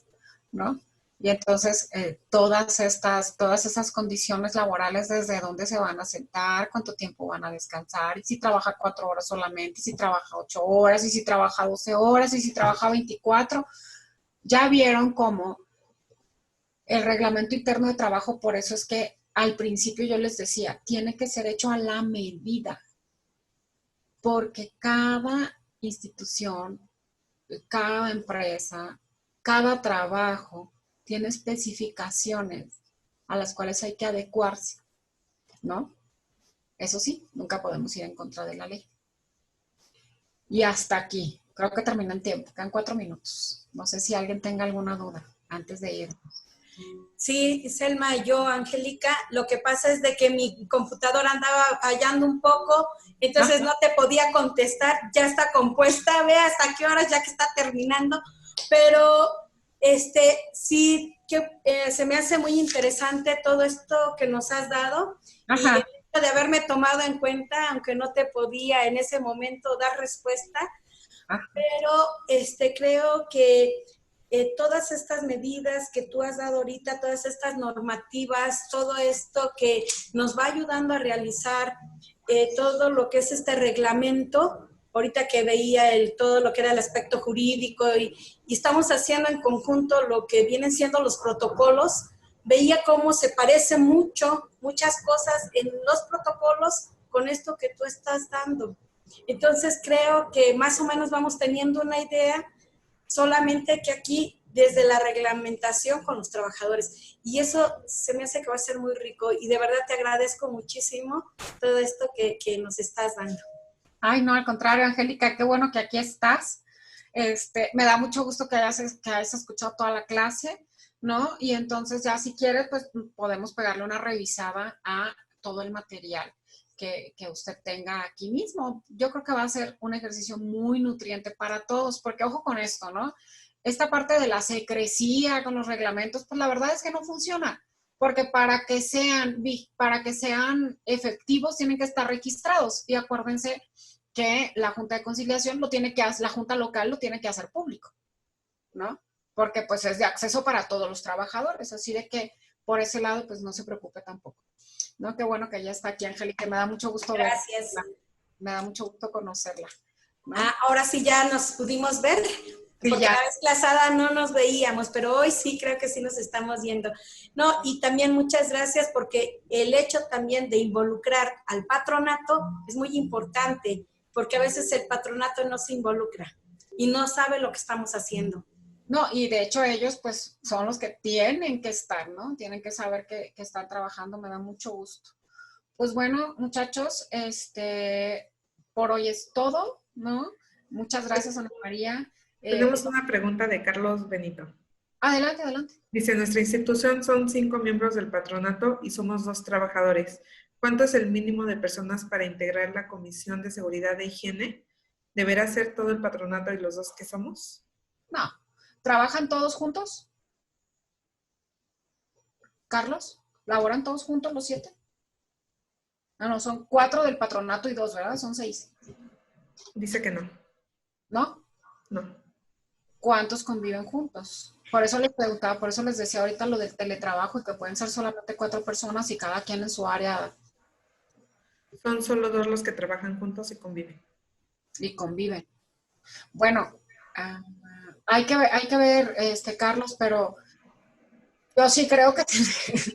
¿no? Y entonces todas esas condiciones laborales, desde dónde se van a sentar, cuánto tiempo van a descansar, y si trabaja 4 horas solamente, y si trabaja 8 horas, y si trabaja 12 horas, y si trabaja 24. Ya vieron cómo el reglamento interno de trabajo, por eso es que al principio yo les decía, tiene que ser hecho a la medida, porque cada institución, cada empresa, cada trabajo tiene especificaciones a las cuales hay que adecuarse, ¿no? Eso sí, nunca podemos ir en contra de la ley. Y hasta aquí, creo que termina en tiempo, quedan 4 minutos. No sé si alguien tenga alguna duda antes de ir. Sí, Selma, yo, Angélica, lo que pasa es de que mi computadora andaba fallando un poco, entonces no te podía contestar, ya está compuesta, ve hasta qué horas ya que está terminando, pero sí que se me hace muy interesante todo esto que nos has dado. Ajá. Y el hecho de haberme tomado en cuenta, aunque no te podía en ese momento dar respuesta, ajá, pero creo que todas estas medidas que tú has dado ahorita, todas estas normativas, todo esto que nos va ayudando a realizar todo lo que es este reglamento, ahorita que veía todo lo que era el aspecto jurídico y estamos haciendo en conjunto lo que vienen siendo los protocolos, veía cómo se parece muchas cosas en los protocolos con esto que tú estás dando. Entonces creo que más o menos vamos teniendo una idea, solamente que aquí desde la reglamentación con los trabajadores. Y eso se me hace que va a ser muy rico y de verdad te agradezco muchísimo todo esto que nos estás dando. Ay, no, al contrario, Angélica, qué bueno que aquí estás. Me da mucho gusto que hayas escuchado toda la clase, ¿no? Y entonces ya si quieres, pues podemos pegarle una revisada a todo el material que usted tenga aquí mismo. Yo creo que va a ser un ejercicio muy nutriente para todos, porque ojo con esto, ¿no? Esta parte de la secrecía con los reglamentos, pues la verdad es que no funciona, porque para que sean efectivos tienen que estar registrados. Y acuérdense que la Junta de Conciliación la Junta Local lo tiene que hacer público, ¿no? Porque pues es de acceso para todos los trabajadores, así de que por ese lado pues no se preocupe tampoco. No, qué bueno que ya está aquí, Angélica, me da mucho gusto Gracias. verla. Me da mucho gusto conocerla, ¿no? Ahora sí ya nos pudimos ver, Sí, porque ya. la vez pasada no nos veíamos, pero hoy sí creo que sí nos estamos viendo. No, y también muchas gracias porque el hecho también de involucrar al patronato es muy importante, porque a veces el patronato no se involucra y no sabe lo que estamos haciendo. No, y de hecho ellos pues son los que tienen que estar, ¿no? Tienen que saber que están trabajando, me da mucho gusto. Pues bueno, muchachos, por hoy es todo, ¿no? Muchas gracias, Ana María. Tenemos una pregunta de Carlos Benito. Adelante, adelante. Dice, nuestra institución son 5 miembros del patronato y somos 2 trabajadores. ¿Cuánto es el mínimo de personas para integrar la Comisión de Seguridad e Higiene? ¿Deberá ser todo el patronato y los 2 que somos? No. ¿Trabajan todos juntos? Carlos, ¿laboran todos juntos los 7? No, son 4 del patronato y 2, ¿verdad? Son 6. Dice que no. ¿No? No. ¿Cuántos conviven juntos? Por eso les preguntaba, por eso les decía ahorita lo del teletrabajo y que pueden ser solamente 4 personas y cada quien en su área. Son solo 2 los que trabajan juntos y conviven. Y conviven. Bueno, hay que ver, Carlos, pero yo sí creo que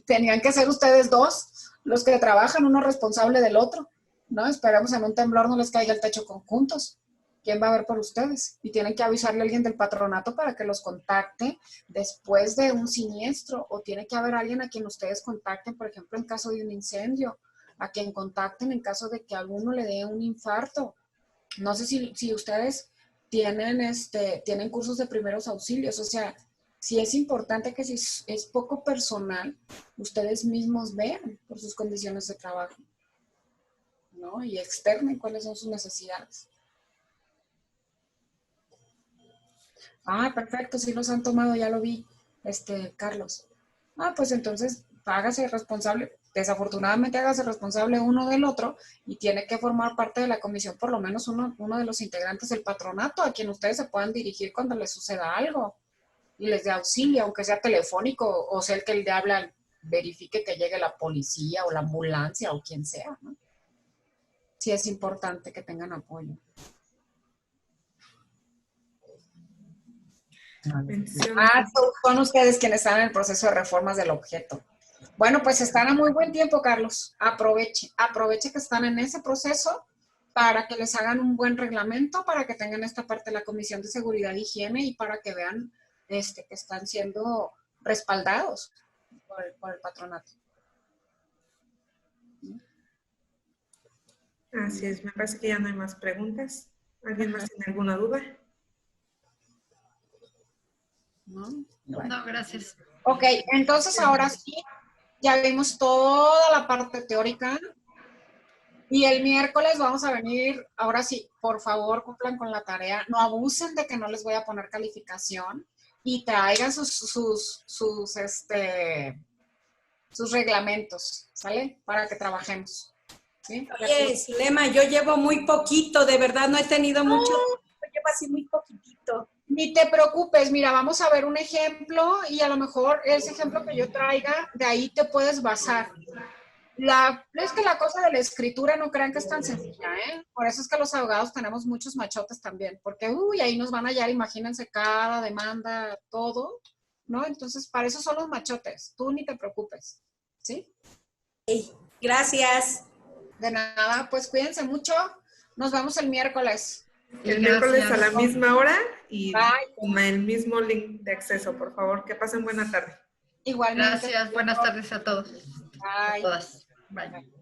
tenían que ser ustedes 2 los que trabajan, uno responsable del otro, ¿no? Esperemos en un temblor no les caiga el techo conjuntos. ¿Quién va a ver por ustedes? Y tienen que avisarle a alguien del patronato para que los contacte después de un siniestro, o tiene que haber alguien a quien ustedes contacten, por ejemplo, en caso de un incendio, a quien contacten en caso de que a alguno le dé un infarto. No sé si ustedes tienen cursos de primeros auxilios, o sea, sí es importante que si es poco personal, ustedes mismos vean por sus condiciones de trabajo, ¿no? Y externen cuáles son sus necesidades. Ah, perfecto, sí los han tomado, ya lo vi, Carlos. Ah, pues entonces hágase responsable, desafortunadamente hágase responsable uno del otro y tiene que formar parte de la comisión por lo menos uno de los integrantes del patronato a quien ustedes se puedan dirigir cuando les suceda algo y les dé auxilio, aunque sea telefónico o sea el que le habla, verifique que llegue la policía o la ambulancia o quien sea, ¿no? Sí es importante que tengan apoyo. Son ustedes quienes están en el proceso de reformas del objeto. Bueno, pues están a muy buen tiempo, Carlos. Aproveche que están en ese proceso para que les hagan un buen reglamento, para que tengan esta parte de la Comisión de Seguridad y Higiene y para que vean que están siendo respaldados por el patronato. Así es, me parece que ya no hay más preguntas. ¿Alguien más tiene alguna duda? No, gracias. Ok, entonces ahora sí, ya vimos toda la parte teórica y el miércoles vamos a venir, ahora sí, por favor cumplan con la tarea, no abusen de que no les voy a poner calificación y traigan sus reglamentos, ¿sale? Para que trabajemos. ¿Sí? Oye, Zulema, yo llevo muy poquito, de verdad no he tenido mucho, llevo así muy poquitito. Ni te preocupes, mira, vamos a ver un ejemplo y a lo mejor ese ejemplo que yo traiga, de ahí te puedes basar. Es que la cosa de la escritura no crean que es tan sencilla, ¿eh? Por eso es que los abogados tenemos muchos machotes también, porque, ahí nos van a hallar, imagínense, cada demanda, todo, ¿no? Entonces, para eso son los machotes, tú ni te preocupes, ¿sí? Sí, gracias. De nada, pues cuídense mucho, nos vemos el miércoles. El miércoles a la misma hora y con el mismo link de acceso, por favor. Que pasen buena tarde. Igualmente. Gracias, buenas tardes a todos. Bye. A todas. Bye.